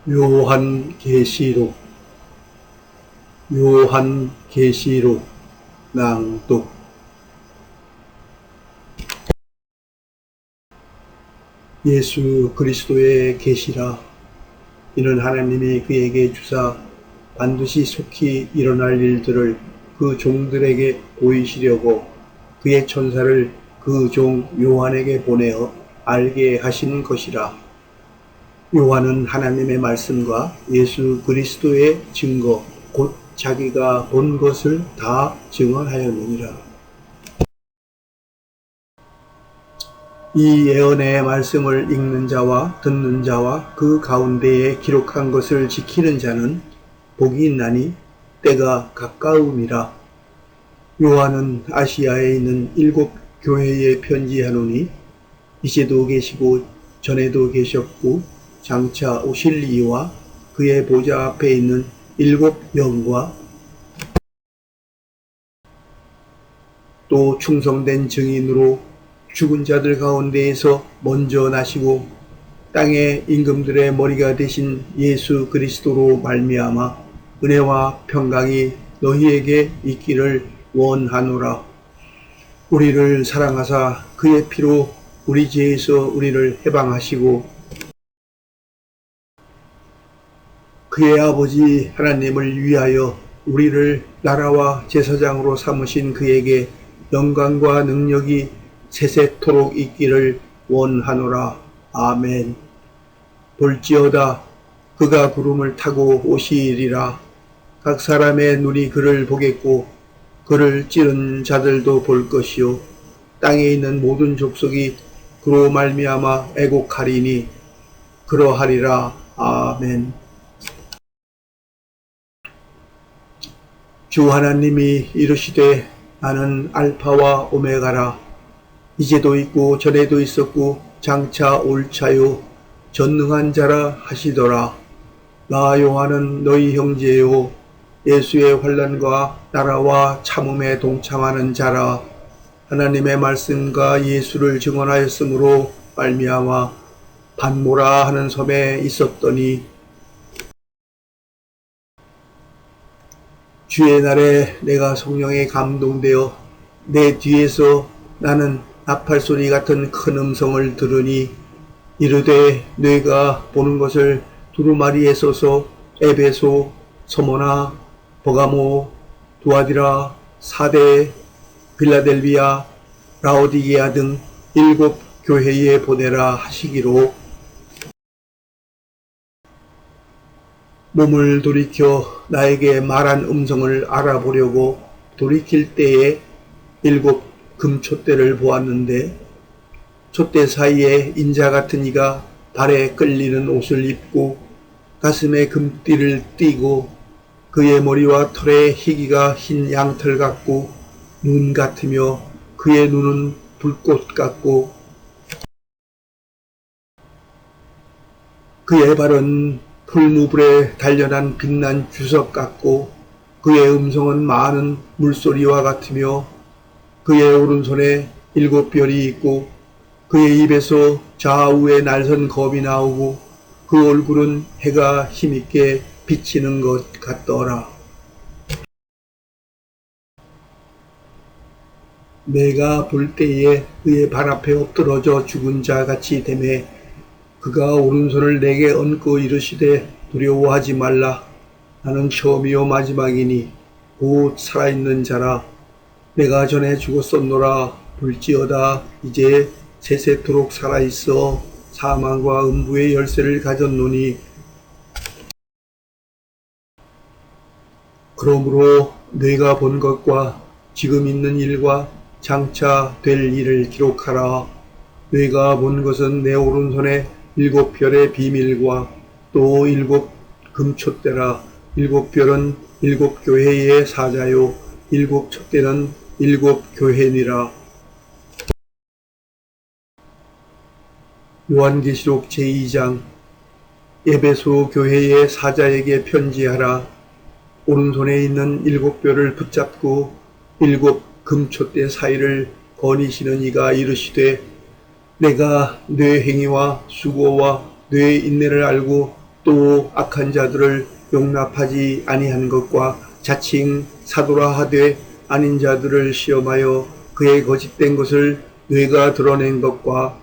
요한계시록 요한계시록 낭독. 예수 그리스도의 계시라. 이는 하나님이 그에게 주사 반드시 속히 일어날 일들을 그 종들에게 보이시려고 그의 천사를 그 종 요한에게 보내어 알게 하신 것이라. 요한은 하나님의 말씀과 예수 그리스도의 증거 곧 자기가 본 것을 다 증언하였느니라. 이 예언의 말씀을 읽는 자와 듣는 자와 그 가운데에 기록한 것을 지키는 자는 복이 있나니 때가 가까움이라. 요한은 아시아에 있는 7 교회에 편지하노니 이제도 계시고 전에도 계셨고 장차 오실 이와 그의 보좌 앞에 있는 7 영과 또 충성된 증인으로 죽은 자들 가운데에서 먼저 나시고 땅의 임금들의 머리가 되신 예수 그리스도로 말미암아 은혜와 평강이 너희에게 있기를 원하노라. 우리를 사랑하사 그의 피로 우리 죄에서 우리를 해방하시고 그의 아버지 하나님을 위하여 우리를 나라와 제사장으로 삼으신 그에게 영광과 능력이 세세토록 있기를 원하노라. 아멘. 볼지어다 그가 구름을 타고 오시리라. 각 사람의 눈이 그를 보겠고 그를 찌른 자들도 볼 것이요 땅에 있는 모든 족속이 그로 말미암아 애곡하리니 그러하리라. 아멘. 주 하나님이 이르시되 나는 알파와 오메가라. 이제도 있고 전에도 있었고 장차 올 자요 전능한 자라 하시더라. 나 요한은 너희 형제요 예수의 환난과 나라와 참음에 동참하는 자라. 하나님의 말씀과 예수를 증언하였으므로 말미암아 반모라 하는 섬에 있었더니 주의 날에 내가 성령에 감동되어 내 뒤에서 나는 나팔소리 같은 큰 음성을 들으니 이르되 너희가 보는 것을 두루마리에 써서 에베소, 서모나, 버가모, 두아디라, 사대, 빌라델비아, 라오디게아 등 7 교회에 보내라 하시기로 몸을 돌이켜 나에게 말한 음성을 알아보려고 돌이킬 때에 7 금촛대를 보았는데 촛대 사이에 인자 같은 이가 발에 끌리는 옷을 입고 가슴에 금띠를 띠고 그의 머리와 털의 희기가 흰 양털 같고 눈 같으며 그의 눈은 불꽃 같고 그의 발은 풀무불에 단련한 빛난 주석 같고 그의 음성은 많은 물소리와 같으며 그의 오른손에 7 별이 있고 그의 입에서 좌우에 날선 검이 나오고 그 얼굴은 해가 힘있게 비치는 것 같더라. 내가 볼 때에 그의 발 앞에 엎드러져 죽은 자 같이 되매 그가 오른손을 내게 얹고 이르시되 두려워하지 말라. 나는 처음이요 마지막이니 곧 살아있는 자라. 내가 전에 죽었었노라. 볼지어다 이제 세세토록 살아있어 사망과 음부의 열쇠를 가졌노니 그러므로 내가 본 것과 지금 있는 일과 장차 될 일을 기록하라. 내가 본 것은 내 오른손에 7 별의 비밀과 또 7 금촛대라. 7 별은 7 교회의 사자요 7 촛대는 7 교회니라. 요한계시록 제2장. 에베소 교회의 사자에게 편지하라. 오른손에 있는 7 별을 붙잡고 7 금촛대 사이를 거니시는 이가 이르시되 내가 네 행위와 수고와 네 인내를 알고 또 악한 자들을 용납하지 아니한 것과 자칭 사도라 하되 아닌 자들을 시험하여 그의 거짓된 것을 뇌가 드러낸 것과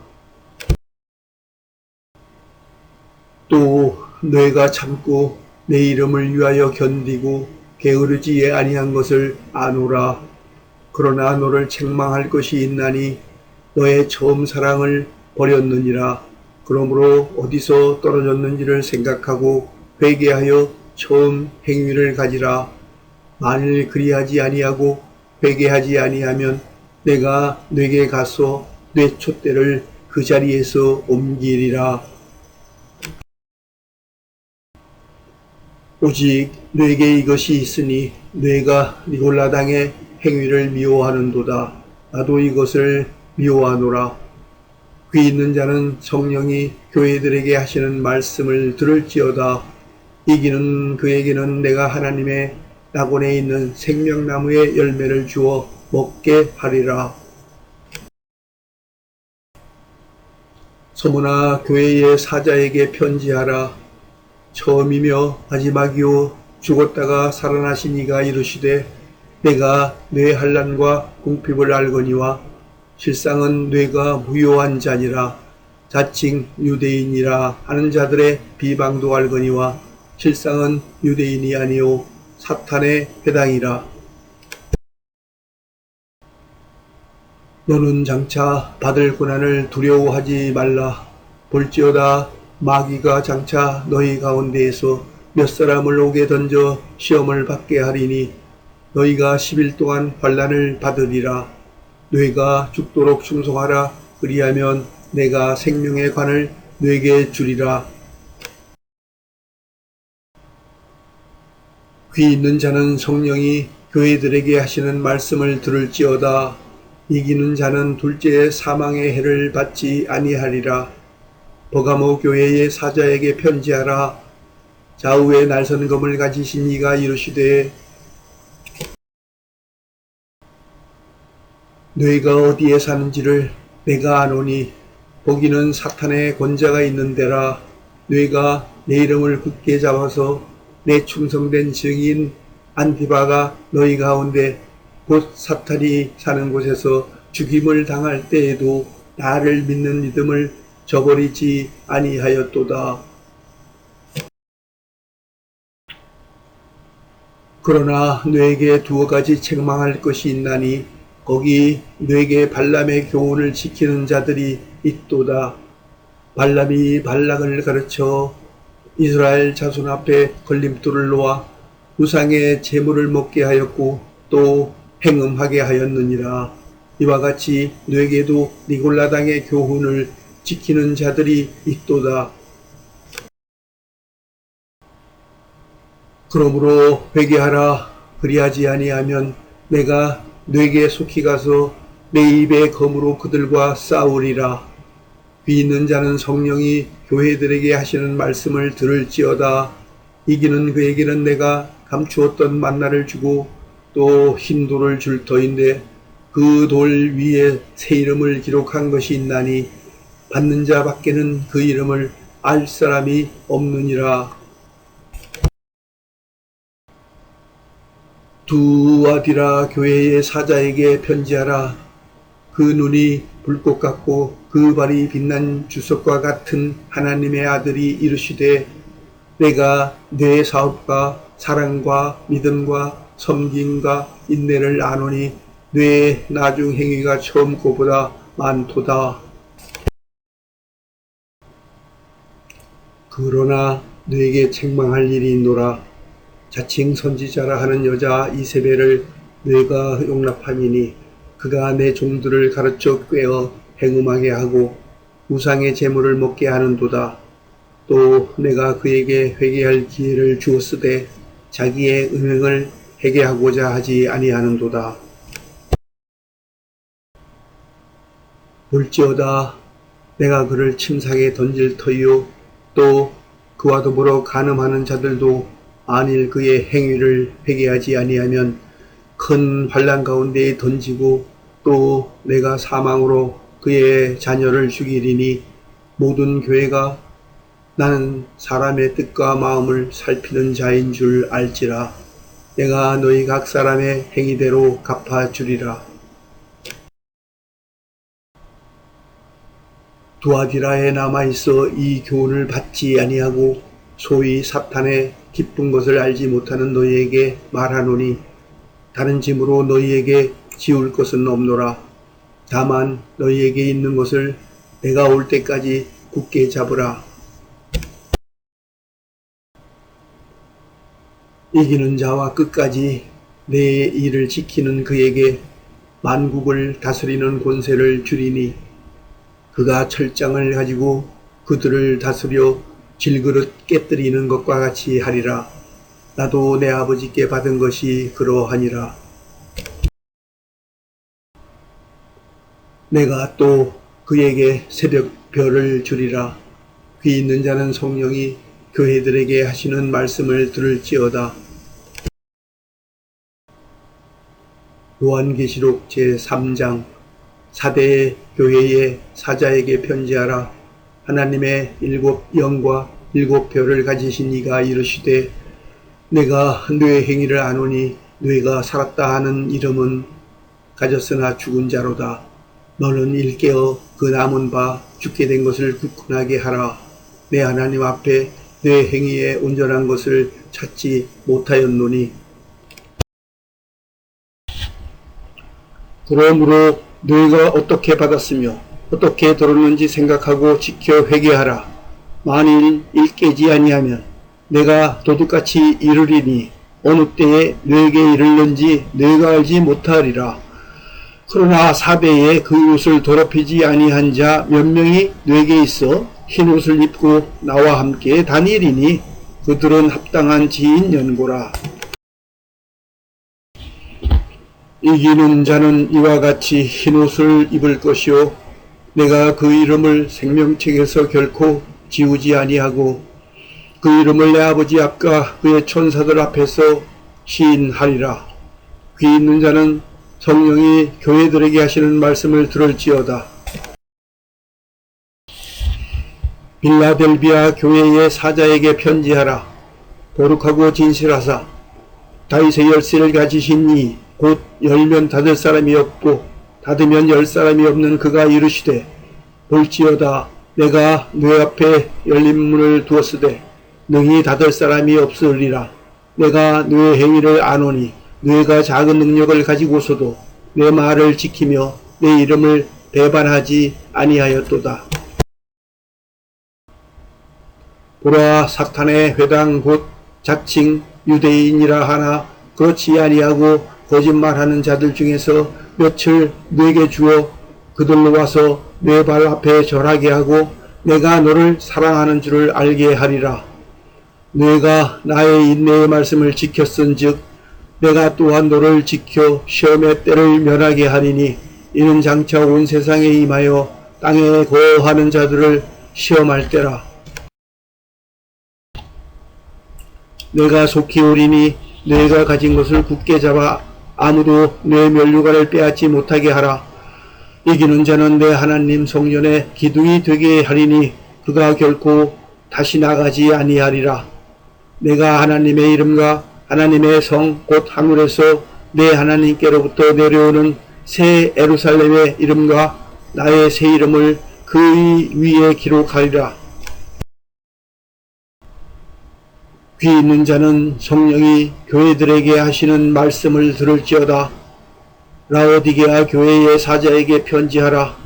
또 뇌가 참고 내 이름을 위하여 견디고 게으르지 아니한 것을 아노라. 그러나 너를 책망할 것이 있나니 너의 처음 사랑을 버렸느니라. 그러므로 어디서 떨어졌는지를 생각하고 회개하여 처음 행위를 가지라. 만일 그리하지 아니하고 회개하지 아니하면 내가 네게 가서 네 촛대를 그 자리에서 옮기리라. 오직 네게 이것이 있으니 네가 니골라 당의 행위를 미워하는도다. 나도 이것을 미워하노라. 귀 있는 자는 성령이 교회들에게 하시는 말씀을 들을지어다. 이기는 그에게는 내가 하나님의 낙원에 있는 생명나무의 열매를 주어 먹게 하리라. 서문아 교회의 사자에게 편지하라. 처음이며 마지막이요 죽었다가 살아나신 이가 이르시되 내가 뇌 환난과 궁핍을 알거니와 실상은 뇌가 무효한 자니라. 자칭 유대인이라 하는 자들의 비방도 알거니와 실상은 유대인이 아니요 사탄의 회당이라. 너는 장차 받을 고난을 두려워하지 말라. 볼지어다 마귀가 장차 너희 가운데에서 몇 사람을 옥에 던져 시험을 받게 하리니 너희가 10일 동안 환난을 받으리라. 뇌가 죽도록 충성하라. 그리하면 내가 생명의 관을 뇌게 주리라. 귀 있는 자는 성령이 교회들에게 하시는 말씀을 들을지어다. 이기는 자는 둘째 사망의 해를 받지 아니하리라. 버가모 교회의 사자에게 편지하라. 좌우에 날선 검을 가지신 이가 이르시되 뇌가 어디에 사는지를 내가 아노니 거기는 사탄의 권자가 있는 데라. 뇌가 내 이름을 굳게 잡아서 내 충성된 증인 안티바가 너희 가운데 곧 사탄이 사는 곳에서 죽임을 당할 때에도 나를 믿는 믿음을 저버리지 아니하였도다. 그러나 뇌에게 두어 가지 책망할 것이 있나니 거기 뇌게 발람의 교훈을 지키는 자들이 있도다. 발람이 발락을 가르쳐 이스라엘 자손 앞에 걸림돌을 놓아 우상의 제물을 먹게 하였고 또 행음하게 하였느니라. 이와 같이 뇌게도 니골라 당의 교훈을 지키는 자들이 있도다. 그러므로 회개하라. 그리하지 아니하면 내가 뇌게 속히 가서 내 입의 검으로 그들과 싸우리라. 귀 있는 자는 성령이 교회들에게 하시는 말씀을 들을지어다. 이기는 그에게는 내가 감추었던 만나를 주고 또 흰 돌을 줄 터인데 그 돌 위에 새 이름을 기록한 것이 있나니 받는 자 밖에는 그 이름을 알 사람이 없느니라. 두아디라 교회의 사자에게 편지하라. 그 눈이 불꽃 같고 그 발이 빛난 주석과 같은 하나님의 아들이 이르시되 내가 내 사업과 사랑과 믿음과 섬김과 인내를 아노니 내 나중 행위가 처음 것보다 많도다. 그러나 네게 책망할 일이 있노라. 자칭 선지자라 하는 여자 이세벨을 네가 용납함이니 그가 내 종들을 가르쳐 꿰어 행음하게 하고 우상의 제물을 먹게 하는도다. 또 내가 그에게 회개할 기회를 주었으되 자기의 음행을 회개하고자 하지 아니하는도다. 볼지어다 내가 그를 침상에 던질 터이요 또 그와 더불어 간음하는 자들도 만일 그의 행위를 회개하지 아니하면 큰 환난 가운데에 던지고 또 내가 사망으로 그의 자녀를 죽이리니 모든 교회가 나는 사람의 뜻과 마음을 살피는 자인 줄 알지라. 내가 너희 각 사람의 행위대로 갚아주리라. 두아디라에 남아있어 이 교훈을 받지 아니하고 소위 사탄의 기쁜 것을 알지 못하는 너희에게 말하노니, 다른 짐으로 너희에게 지울 것은 없노라. 다만 너희에게 있는 것을 내가 올 때까지 굳게 잡으라. 이기는 자와 끝까지 내 일을 지키는 그에게 만국을 다스리는 권세를 주리니, 그가 철장을 가지고 그들을 다스려 질그릇 깨뜨리는 것과 같이 하리라. 나도 내 아버지께 받은 것이 그러하니라. 내가 또 그에게 새벽별을 주리라. 귀 있는 자는 성령이 교회들에게 하시는 말씀을 들을지어다. 요한계시록 제3장. 사대의 교회의 사자에게 편지하라. 하나님의 7영과 7별을 가지신 이가 이르시되, 내가 뇌 행위를 아노니 뇌가 살았다 하는 이름은 가졌으나 죽은 자로다. 너는 일깨어 그 남은 바 죽게 된 것을 굳건하게 하라. 내 하나님 앞에 뇌 행위에 온전한 것을 찾지 못하였노니, 그러므로 너희가 어떻게 받았으며 어떻게 들었는지 생각하고 지켜 회개하라. 만일 일깨지 아니하면 내가 도둑같이 이르리니 어느 때에 너에게 이르는지 너희가 알지 못하리라. 그러나 사대에 그 옷을 더럽히지 아니한 자 몇 명이 너에게 있어 흰 옷을 입고 나와 함께 다니리니 그들은 합당한 지인 연고라. 이기는 자는 이와 같이 흰 옷을 입을 것이요, 내가 그 이름을 생명책에서 결코 지우지 아니하고 그 이름을 내 아버지 앞과 그의 천사들 앞에서 시인하리라. 귀 있는 자는 성령이 교회들에게 하시는 말씀을 들을지어다. 빌라델비아 교회의 사자에게 편지하라. 거룩하고 진실하사 다윗의 열쇠를 가지신 이 곧 열면 닫을 사람이 없고 닫으면 열 사람이 없는 그가 이르시되, 볼지어다 내가 뇌 앞에 열린 문을 두었으되 능히 닫을 사람이 없으리라. 내가 뇌 행위를 아노니 뇌가 작은 능력을 가지고서도 내 말을 지키며 내 이름을 배반하지 아니하였도다. 보라, 사탄의 회당 곧 자칭 유대인이라 하나 그렇지 아니하고 거짓말하는 자들 중에서 몇을 네게 주어 그들로 와서 내 발 앞에 절하게 하고 내가 너를 사랑하는 줄을 알게 하리라. 네가 나의 인내의 말씀을 지켰은즉 내가 또한 너를 지켜 시험의 때를 면하게 하리니, 이는 장차 온 세상에 임하여 땅에 거하는 자들을 시험할 때라. 내가 속히 오리니 네가 가진 것을 굳게 잡아 아무도 내 면류관을 빼앗지 못하게 하라. 이기는 자는 내 하나님 성전의 기둥이 되게 하리니 그가 결코 다시 나가지 아니하리라. 내가 하나님의 이름과 하나님의 성 곧 하늘에서 내 하나님께로부터 내려오는 새 예루살렘의 이름과 나의 새 이름을 그 위에 기록하리라. 귀 있는 자는 성령이 교회들에게 하시는 말씀을 들을지어다. 라오디게아 교회의 사자에게 편지하라.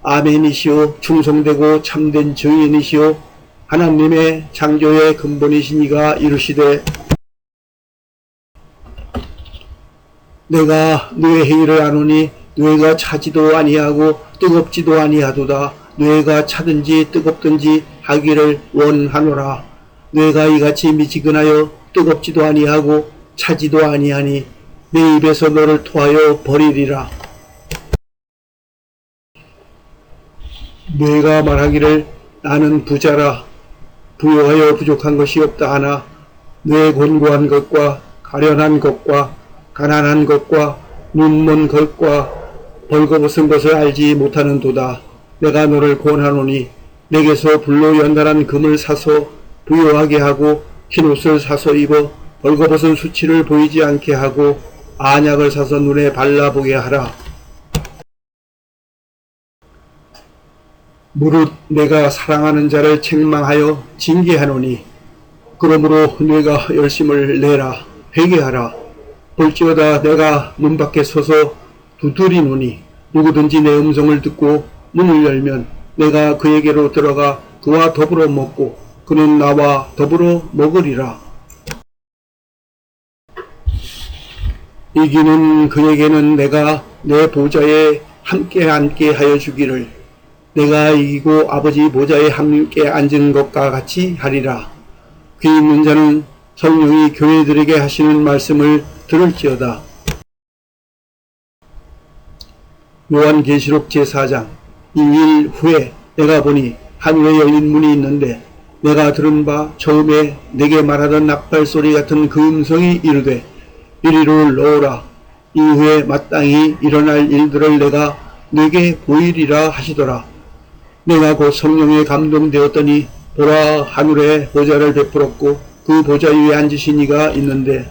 아멘이시오, 충성되고 참된 증인이시오, 하나님의 창조의 근본이신 이가 이르시되, 내가 너의 행위를 아노니 너희가 차지도 아니하고 뜨겁지도 아니하도다. 너희가 차든지 뜨겁든지 하기를 원하노라. 너희가 이같이 미지근하여 뜨겁지도 아니하고 차지도 아니하니 내 입에서 너를 토하여 버리리라. 너희가 말하기를 나는 부자라, 부요하여 부족한 것이 없다 하나 너의 곤고한 것과 가련한 것과 가난한 것과 눈먼 것과 벌거벗은 것을 알지 못하는도다. 내가 너를 권하노니 내게서 불로 연달한 금을 사서 부요하게 하고 흰옷을 사서 입어 벌거벗은 수치를 보이지 않게 하고 안약을 사서 눈에 발라보게 하라. 무릇 내가 사랑하는 자를 책망하여 징계하노니 그러므로 내가 열심을 내라. 회개하라. 볼지어다 내가 문 밖에 서서 두드리노니 누구든지 내 음성을 듣고 문을 열면 내가 그에게로 들어가 그와 더불어 먹고 그는 나와 더불어 먹으리라. 이기는 그에게는 내가 내 보좌에 함께 앉게 하여 주기를 내가 이기고 아버지 보좌에 함께 앉은 것과 같이 하리라. 귀 있는 자는 성령이 교회들에게 하시는 말씀을 들을지어다. 요한계시록 제4장. 이 일 후에 내가 보니 하늘에 열린 문이 있는데 내가 들은 바 처음에 내게 말하던 낙발소리 같은 그 음성이 이르되 이리로 넣으라. 이후에 마땅히 일어날 일들을 내가 내게 보이리라 하시더라. 내가 곧 성령에 감동되었더니 보라, 하늘에 보좌를 베풀었고 그 보좌 위에 앉으신 이가 있는데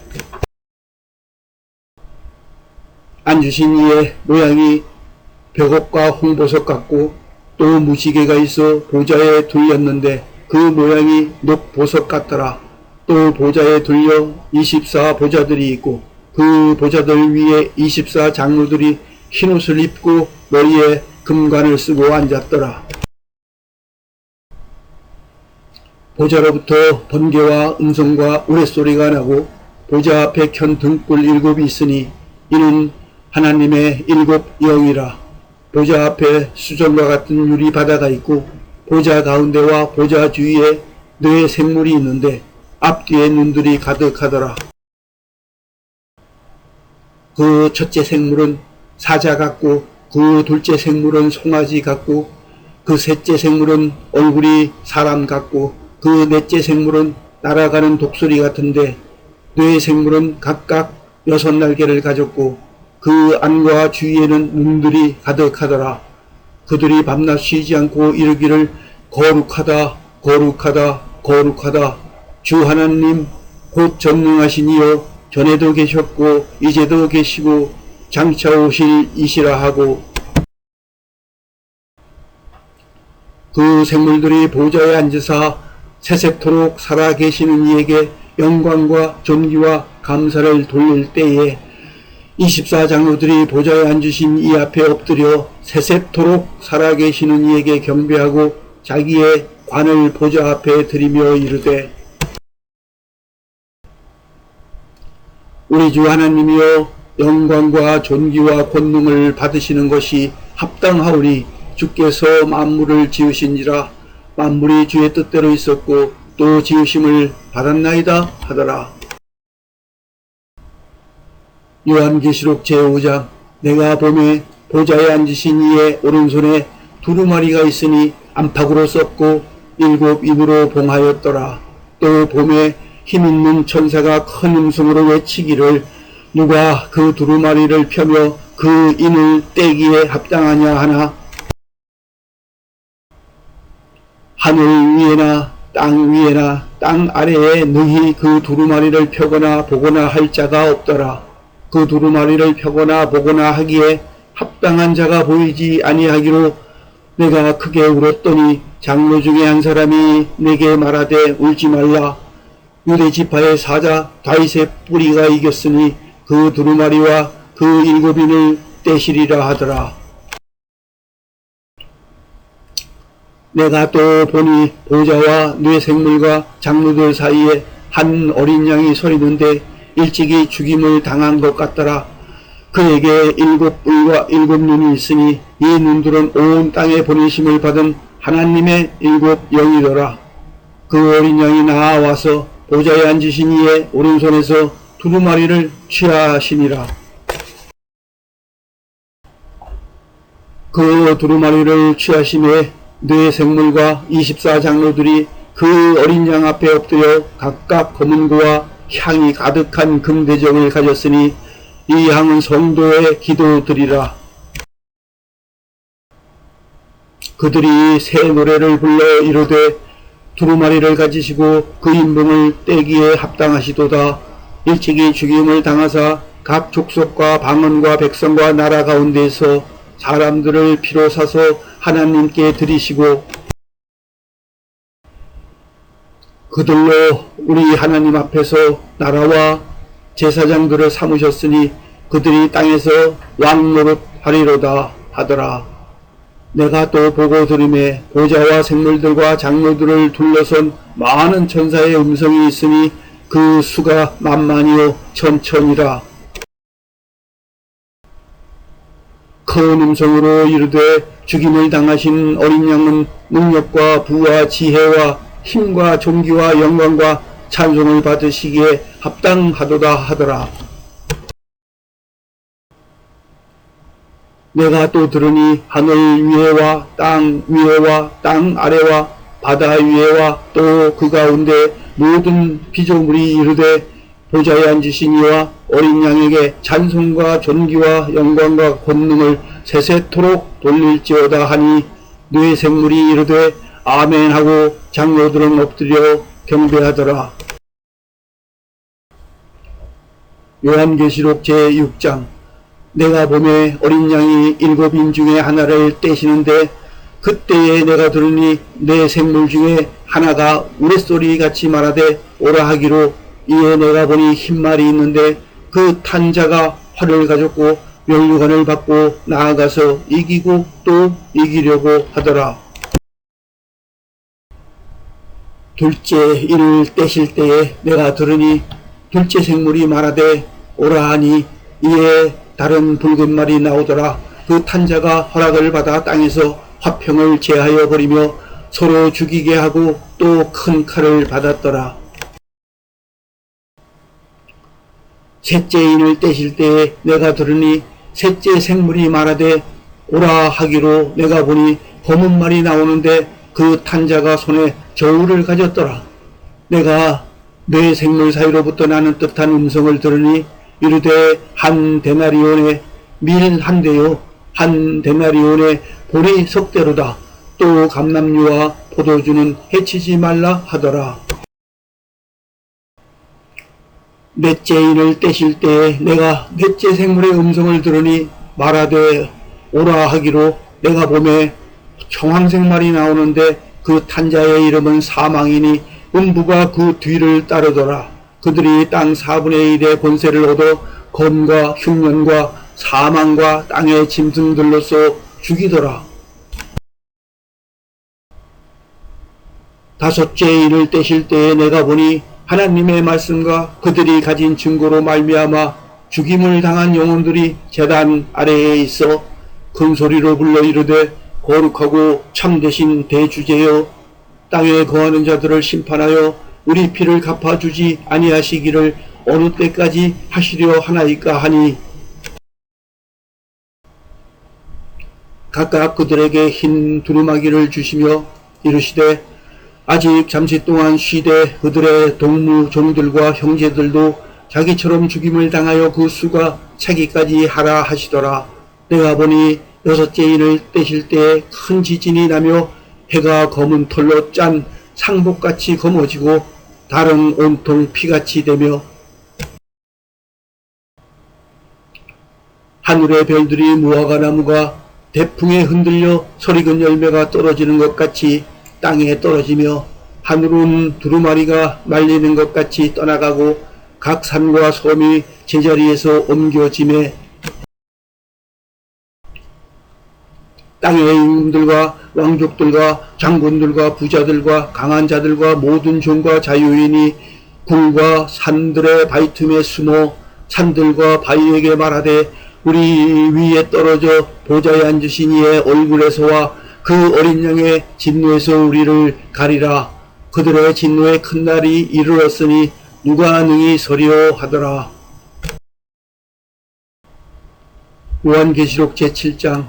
앉으신 이의 모양이 벽옥과 홍보석 같고 또 무지개가 있어 보좌에 둘렸는데 그 모양이 녹보석 같더라. 또 보좌에 둘려 24 보좌들이 있고 그 보좌들 위에 24 장로들이 흰옷을 입고 머리에 금관을 쓰고 앉았더라. 보좌로부터 번개와 음성과 우레소리가 나고 보좌 앞에 켠 등불 7이 있으니 이는 하나님의 7 영이라. 보좌 앞에 수정과 같은 유리 바다가 있고 보좌 가운데와 보좌 주위에 네 생물이 있는데 앞뒤에 눈들이 가득하더라. 그 첫째 생물은 사자 같고 그 둘째 생물은 송아지 같고 그 셋째 생물은 얼굴이 사람 같고 그 넷째 생물은 날아가는 독수리 같은데 네 생물은 각각 6날개를 가졌고 그 안과 주위에는 눈들이 가득하더라. 그들이 밤낮 쉬지 않고 이르기를 거룩하다 거룩하다 거룩하다. 주 하나님 곧 전능하신 이여 전에도 계셨고 이제도 계시고 장차 오실 이시라 하고 그 생물들이 보좌에 앉으사 세세토록 살아계시는 이에게 영광과 존귀와 감사를 돌릴 때에 24 장로들이 보좌에 앉으신 이 앞에 엎드려 세세토록 살아계시는 이에게 경배하고 자기의 관을 보좌 앞에 들이며 이르되 우리 주 하나님이여 영광과 존귀와 권능을 받으시는 것이 합당하오니 주께서 만물을 지으신지라. 만물이 주의 뜻대로 있었고 또 지으심을 받았나이다 하더라. 요한계시록 제5장. 내가 보매 보좌에 앉으신 이의 오른손에 두루마리가 있으니 안팎으로 썼고 7 인으로 봉하였더라. 또 보매 힘있는 천사가 큰 음성으로 외치기를 누가 그 두루마리를 펴며 그 인을 떼기에 합당하냐 하나. 하늘 위에나 땅 위에나 땅 아래에 능히 그 두루마리를 펴거나 보거나 할 자가 없더라. 그 두루마리를 펴거나 보거나 하기에 합당한 자가 보이지 아니하기로 내가 크게 울었더니 장로 중에 한 사람이 내게 말하되 울지 말라. 유대 지파의 사자 다윗의 뿌리가 이겼으니 그 두루마리와 그 7인을 떼시리라 하더라. 내가 또 보니 보좌와 네 생물과 장로들 사이에 한 어린 양이 서 있는데 일찍이 죽임을 당한 것 같더라. 그에게 7뿔과 7눈이 있으니 이 눈들은 온 땅에 보내심을 받은 하나님의 7 영이더라. 그 어린 양이 나와서 보좌에 앉으신 이의 오른손에서 두루마리를 취하시니라. 그 두루마리를 취하심에 네 생물과 24 장로들이 그 어린 양 앞에 엎드려 각각 검은고와 향이 가득한 금대접을 가졌으니 이 향은 성도의 기도드리라. 그들이 새 노래를 불러 이르되 두루마리를 가지시고 그 인봉을 떼기에 합당하시도다. 일찍이 죽임을 당하사 각 족속과 방언과 백성과 나라 가운데서 사람들을 피로 사서 하나님께 드리시고 그들로 우리 하나님 앞에서 나라와 제사장들을 삼으셨으니 그들이 땅에서 왕 노릇 하리로다 하더라. 내가 또 보고 들음에 보좌와 생물들과 장로들을 둘러선 많은 천사의 음성이 있으니 그 수가 만만이요 천천이라. 큰 음성으로 이르되 죽임을 당하신 어린 양은 능력과 부와 지혜와 힘과 존귀와 영광과 찬송을 받으시기에 합당하도다 하더라. 내가 또 들으니 하늘 위에와 땅 위에와 땅 아래와 바다 위에와 또 그 가운데 모든 피조물이 이르되 보좌에 앉으신 이와 어린 양에게 찬송과 존귀와 영광과 권능을 세세토록 돌릴지어다 하니 뇌 생물이 이르되 아멘 하고 장로들은 엎드려 경배하더라. 요한계시록 제6장. 내가 보매 어린 양이 7인 중에 하나를 떼시는데 그때에 내가 들으니 내 생물 중에 하나가 우레소리 같이 말하되 오라 하기로 이에 내가 보니 흰말이 있는데 그 탄 자가 활을 가졌고 면류관을 받고 나아가서 이기고 또 이기려고 하더라. 둘째 이를 떼실 때에 내가 들으니 둘째 생물이 말하되 오라 하니 이에 다른 붉은 말이 나오더라. 그 탄자가 허락을 받아 땅에서 화평을 제하여 버리며 서로 죽이게 하고 또 큰 칼을 받았더라. 셋째 인을 떼실 때에 내가 들으니 셋째 생물이 말하되 오라 하기로 내가 보니 검은 말이 나오는데 그 탄자가 손에 저울을 가졌더라. 내가 내 생물 사이로부터 나는 듯한 음성을 들으니 이르되 한 데나리온에 밀 한 대요 한 데나리온에 보리 석대로다. 또 감람류와 포도주는 해치지 말라 하더라. 넷째 인을 떼실 때에 내가 넷째 생물의 음성을 들으니 말하되 오라 하기로 내가 보매 청황색 말이 나오는데 그 탄자의 이름은 사망이니 음부가 그 뒤를 따르더라. 그들이 땅 4분의 1의 권세를 얻어 검과 흉년과 사망과 땅의 짐승들로서 죽이더라. 다섯째 인을 떼실 때에 내가 보니 하나님의 말씀과 그들이 가진 증거로 말미암아 죽임을 당한 영혼들이 제단 아래에 있어 큰 소리로 불러 이르되 거룩하고 참되신 대주제여 땅에 거하는 자들을 심판하여 우리 피를 갚아주지 아니하시기를 어느 때까지 하시려 하나이까 하니 각각 그들에게 흰 두루마기를 주시며 이르시되 아직 잠시 동안 쉬되 그들의 동무 종들과 형제들도 자기처럼 죽임을 당하여 그 수가 차기까지 하라 하시더라. 내가 보니 여섯째 인을 떼실 때에 큰 지진이 나며 해가 검은 털로 짠 상복같이 검어지고 달은 온통 피같이 되며 하늘의 별들이 무화과 나무가 대풍에 흔들려 설익은 열매가 떨어지는 것 같이 땅에 떨어지며 하늘은 두루마리가 말리는 것 같이 떠나가고 각 산과 섬이 제자리에서 옮겨짐에 땅의 임금들과 왕족들과 장군들과 부자들과 강한 자들과 모든 종과 자유인이 굴과 산들의 바위 틈에 숨어 산들과 바위에게 말하되 우리 위에 떨어져 보좌에 앉으신 이의 얼굴에서와 그 어린 양의 진노에서 우리를 가리라. 그들의 진노의 큰 날이 이르렀으니 누가 능히 서리요 하더라. 요한계시록 제7장.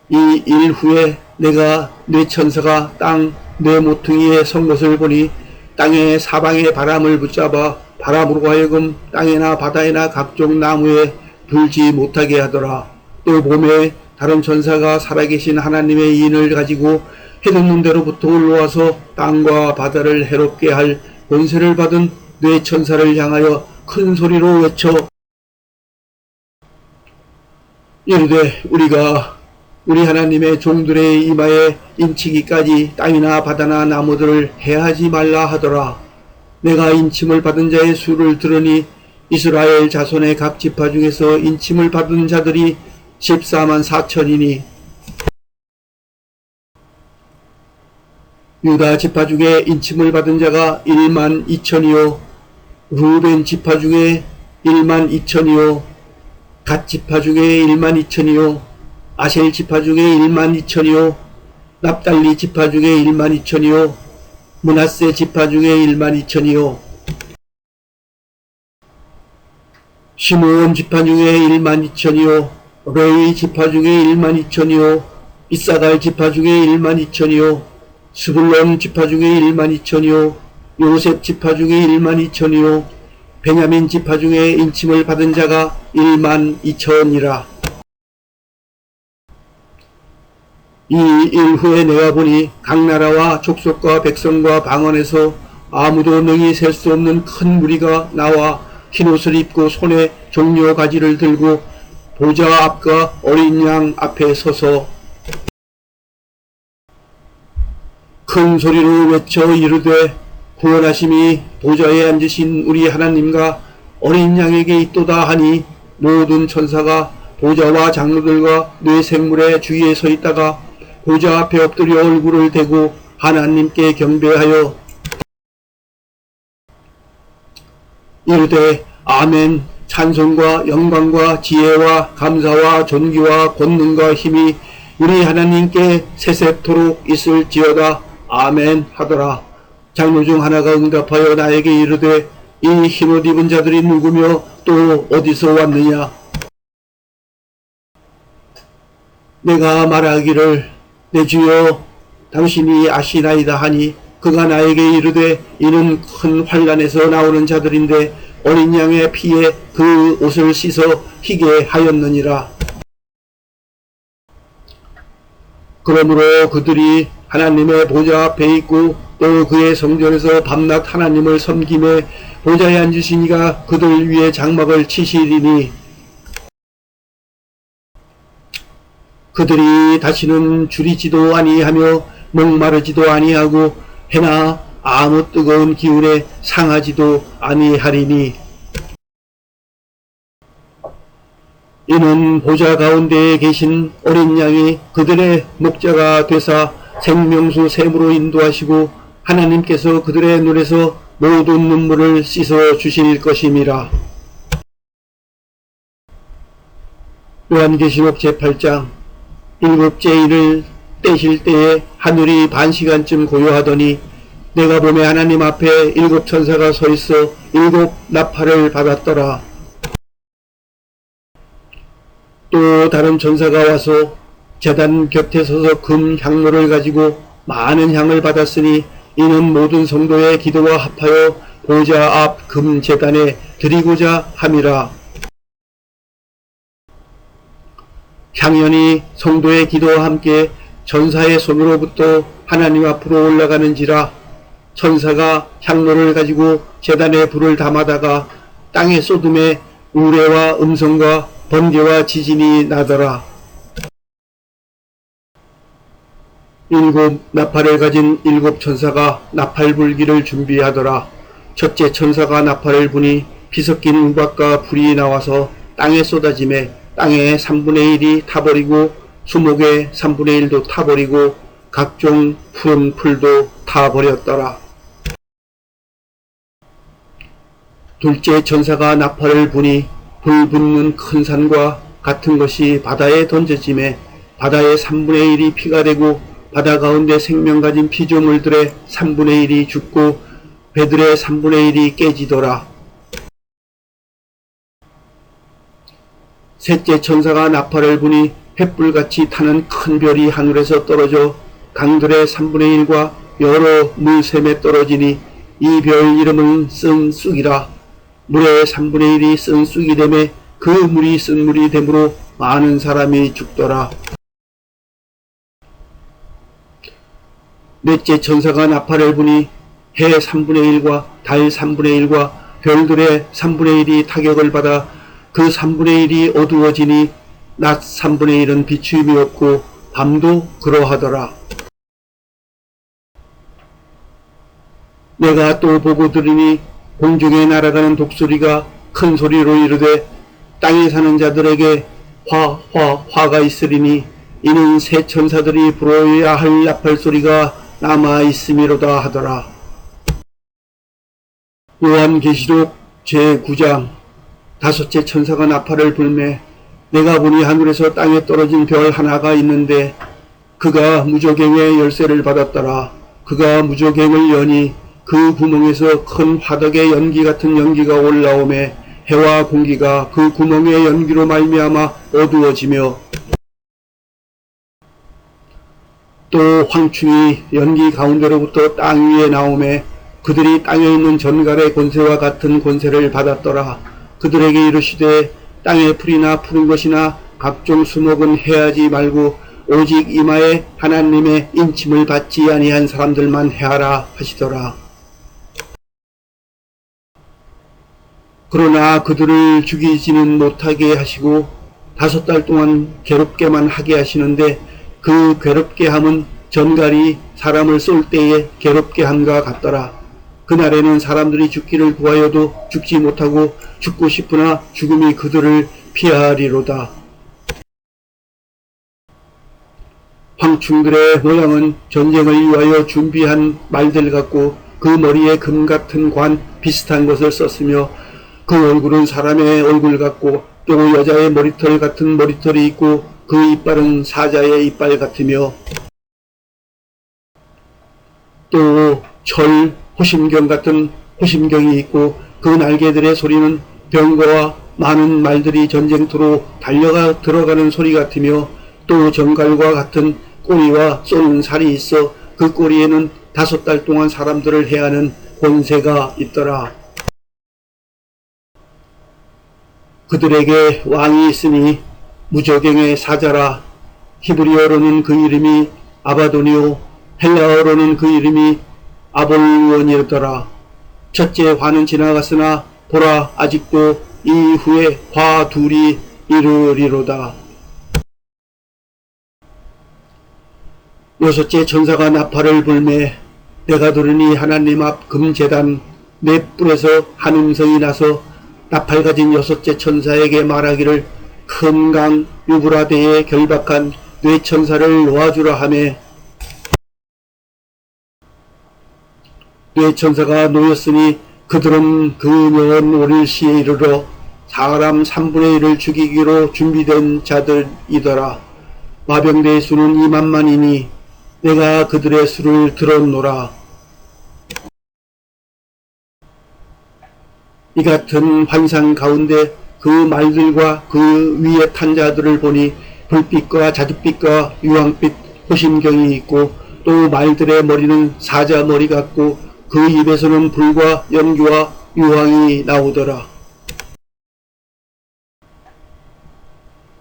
이 일 후에 내가 네 천사가 땅 네 모퉁이에 선 것을 보니 땅의 사방에 바람을 붙잡아 바람으로 하여금 땅에나 바다에나 각종 나무에 불지 못하게 하더라. 또 봄에 다른 천사가 살아계신 하나님의 인을 가지고 해돋는 데로부터 올라와서 땅과 바다를 해롭게 할 권세를 받은 뇌 천사를 향하여 큰 소리로 외쳐 이르되 우리가 우리 하나님의 종들의 이마에 인치기까지 땅이나 바다나 나무들을 해하지 말라 하더라. 내가 인침을 받은 자의 수를 들으니 이스라엘 자손의 각 지파 중에서 인침을 받은 자들이 14만 4천이니 유다 지파 중에 인침을 받은 자가 1만 2천이요 루벤 지파 중에 1만 2천이요 갓 지파 중에 1만 2천이요 아셀 지파 중에 1만 2천이요 납달리 지파 중에 1만 2천이요 므낫세 지파 중에 1만 2천이요 시므온 지파 중에 1만 2천이요 레위 지파 중에 1만 2천이요 이사갈 지파 중에 1만 2천이요 스불론 지파 중에 1만 2천이요 요셉 지파 중에 1만 2천이요 베냐민 지파 중에 인침을 받은 자가 1만 2천이라. 이 일 후에 내가 보니 각 나라와 족속과 백성과 방언에서 아무도 능히 셀 수 없는 큰 무리가 나와 흰옷을 입고 손에 종려 가지를 들고 보좌 앞과 어린 양 앞에 서서 큰 소리로 외쳐 이르되 구원하심이 보좌에 앉으신 우리 하나님과 어린 양에게 있도다 하니 모든 천사가 보좌와 장로들과 뇌 생물의 주위에 서 있다가 보좌 앞에 엎드려 얼굴을 대고 하나님께 경배하여 이르되 아멘 찬송과 영광과 지혜와 감사와 존귀와 권능과 힘이 우리 하나님께 세세토록 있을지어다 아멘 하더라. 장로 중 하나가 응답하여 나에게 이르되 이 흰옷 입은 자들이 누구며 또 어디서 왔느냐. 내가 말하기를 내 주여 당신이 아시나이다 하니 그가 나에게 이르되 이는 큰 환난에서 나오는 자들인데 어린 양의 피에 그 옷을 씻어 희게 하였느니라. 그러므로 그들이 하나님의 보좌 앞에 있고 또 그의 성전에서 밤낮 하나님을 섬김에 보좌에 앉으신 이가 그들 위에 장막을 치시리니 그들이 다시는 줄이지도 아니하며 목마르지도 아니하고 해나 아무 뜨거운 기운에 상하지도 아니하리니 이는 보좌 가운데에 계신 어린 양이 그들의 목자가 되사 생명수 샘으로 인도하시고 하나님께서 그들의 눈에서 모든 눈물을 씻어 주실 것임이라. 요한계시록 제8장 일곱째 일을 떼실 때에 하늘이 반시간쯤 고요하더니 내가 보매 하나님 앞에 일곱 천사가 서 있어 일곱 나팔을 받았더라. 또 다른 천사가 와서 제단 곁에 서서 금 향로를 가지고 많은 향을 받았으니 이는 모든 성도의 기도와 합하여 보좌 앞 금 제단에 드리고자 함이라. 향연이 성도의 기도와 함께 천사의 손으로부터 하나님 앞으로 올라가는지라. 천사가 향로를 가지고 제단에 불을 담아다가 땅에 쏟음에 우레와 음성과 번개와 지진이 나더라. 일곱 나팔을 가진 일곱 천사가 나팔 불기를 준비하더라. 첫째 천사가 나팔을 부니 피섞인 우박과 불이 나와서 땅에 쏟아지매 땅의 3분의 1이 타버리고 수목의 3분의 1도 타버리고 각종 푸른 풀도 타버렸더라. 둘째 천사가 나팔을 부니 불 붙는 큰 산과 같은 것이 바다에 던져지매 바다의 3분의 1이 피가 되고 바다 가운데 생명 가진 피조물들의 3분의 1이 죽고 배들의 3분의 1이 깨지더라. 셋째 천사가 나팔을 부니 횃불같이 타는 큰 별이 하늘에서 떨어져 강들의 3분의 1과 여러 물샘에 떨어지니 이 별 이름은 쓴 쑥이라. 물의 3분의 1이 쓴 쑥이 되매 그 물이 쓴 물이 되므로 많은 사람이 죽더라. 넷째 천사가 나팔을 부니 해 3분의 1과 달 3분의 1과 별들의 3분의 1이 타격을 받아 그 3분의 1이 어두워지니 낮 3분의 1은 비추임이 없고 밤도 그러하더라. 내가 또 보고 들으니 공중에 날아가는 독수리가 큰 소리로 이르되 땅에 사는 자들에게 화가 있으리니 이는 새 천사들이 불어야 할 나팔 소리가 남아 있음이로다 하더라. 요한계시록 제9장 다섯째 천사가 나팔을 불매 내가 보니 하늘에서 땅에 떨어진 별 하나가 있는데 그가 무저갱의 열쇠를 받았더라. 그가 무저갱을 여니 그 구멍에서 큰 화덕의 연기 같은 연기가 올라오매 해와 공기가 그 구멍의 연기로 말미암아 어두워지며 또 황충이 연기 가운데로부터 땅 위에 나오매 그들이 땅에 있는 전갈의 권세와 같은 권세를 받았더라. 그들에게 이르시되 땅의 풀이나 푸른 것이나 각종 수목은 해하지 말고 오직 이마에 하나님의 인침을 받지 아니한 사람들만 해하라 하시더라. 그러나 그들을 죽이지는 못하게 하시고 5달 동안 괴롭게만 하게 하시는데 그 괴롭게 함은 전갈이 사람을 쏠 때에 괴롭게 함과 같더라. 그날에는 사람들이 죽기를 구하여도 죽지 못하고 죽고 싶으나 죽음이 그들을 피하리로다. 황충들의 모양은 전쟁을 위하여 준비한 말들 같고 그 머리에 금 같은 관 비슷한 것을 썼으며 그 얼굴은 사람의 얼굴 같고 또 여자의 머리털 같은 머리털이 있고 그 이빨은 사자의 이빨 같으며 또 철 호심경 같은 호심경이 있고 그 날개들의 소리는 병거와 많은 말들이 전쟁터로 달려가 들어가는 소리 같으며 또 정갈과 같은 꼬리와 쏘는 살이 있어 그 꼬리에는 5달 동안 사람들을 해하는 권세가 있더라. 그들에게 왕이 있으니 무저갱의 사자라. 히브리어로는 그 이름이 아바도니오, 헬라어로는 그 이름이 아볼론이더라. 첫째 화는 지나갔으나 보라 아직도 이후에 화 둘이 이르리로다. 여섯째 천사가 나팔을 불매 내가 들으니 하나님 앞 금제단 네 뿔에서 한 음성이 나서 나팔 가진 여섯째 천사에게 말하기를 큰 강 유브라데에 결박한 네 천사를 놓아주라 하며 네 천사가 놓였으니 그들은 그 명은 오릴 시에 이르러 사람 3분의 1을 죽이기로 준비된 자들이더라. 마병대의 수는 2만만이니 내가 그들의 수를 들었노라. 이 같은 환상 가운데 그 말들과 그 위에 탄 자들을 보니 불빛과 자줏빛과 유황빛 호심경이 있고 또 말들의 머리는 사자 머리 같고 그 입에서는 불과 연기와 유황이 나오더라.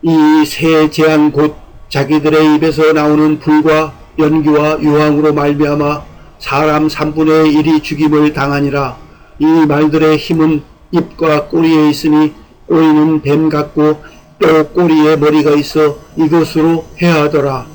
이 세 재앙 곧 자기들의 입에서 나오는 불과 연기와 유황으로 말미암아 사람 3분의 1이 죽임을 당하니라. 이 말들의 힘은 입과 꼬리에 있으니 꼬리는 뱀 같고 또 꼬리에 머리가 있어 이것으로 해하더라.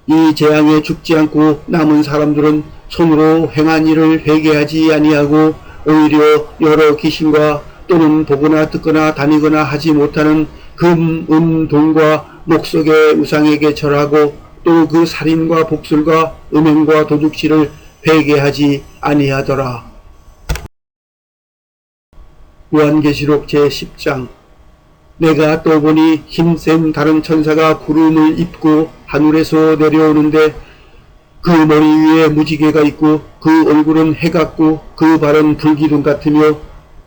이 재앙에 죽지 않고 남은 사람들은 손으로 행한 일을 회개하지 아니하고 오히려 여러 귀신과 또는 보거나 듣거나 다니거나 하지 못하는 금, 동과 목석의 우상에게 절하고 또 그 살인과 복술과 음행과 도둑질을 회개하지 아니하더라. 요한계시록 제10장 내가 또 보니 힘센 다른 천사가 구름을 입고 하늘에서 내려오는데 그 머리 위에 무지개가 있고 그 얼굴은 해 같고 그 발은 불기둥 같으며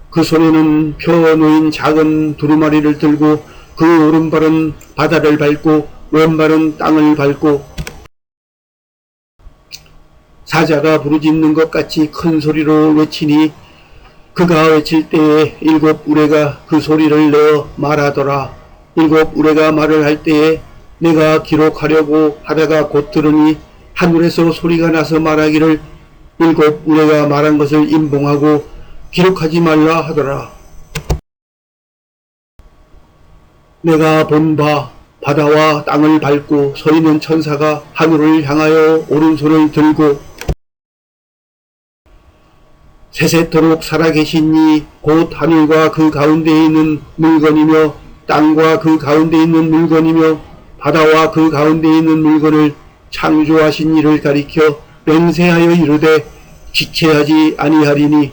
그 손에는 펴 놓인 작은 두루마리를 들고 그 오른발은 바다를 밟고 왼발은 땅을 밟고 사자가 부르짖는 것 같이 큰 소리로 외치니 그가 외칠 때에 7 우레가 그 소리를 내어 말하더라. 7 우레가 말을 할 때에 내가 기록하려고 하다가 곧 들으니 하늘에서 소리가 나서 말하기를 일곱 우레가 말한 것을 임봉하고 기록하지 말라 하더라. 내가 본 바 바다와 땅을 밟고 서 있는 천사가 하늘을 향하여 오른손을 들고 세세토록 살아계신 이 곧 하늘과 그 가운데에 있는 물건이며 땅과 그 가운데 있는 물건이며 바다와 그 가운데 있는 물건을 창조하신 이를 가리켜 맹세하여 이르되 지체하지 아니하리니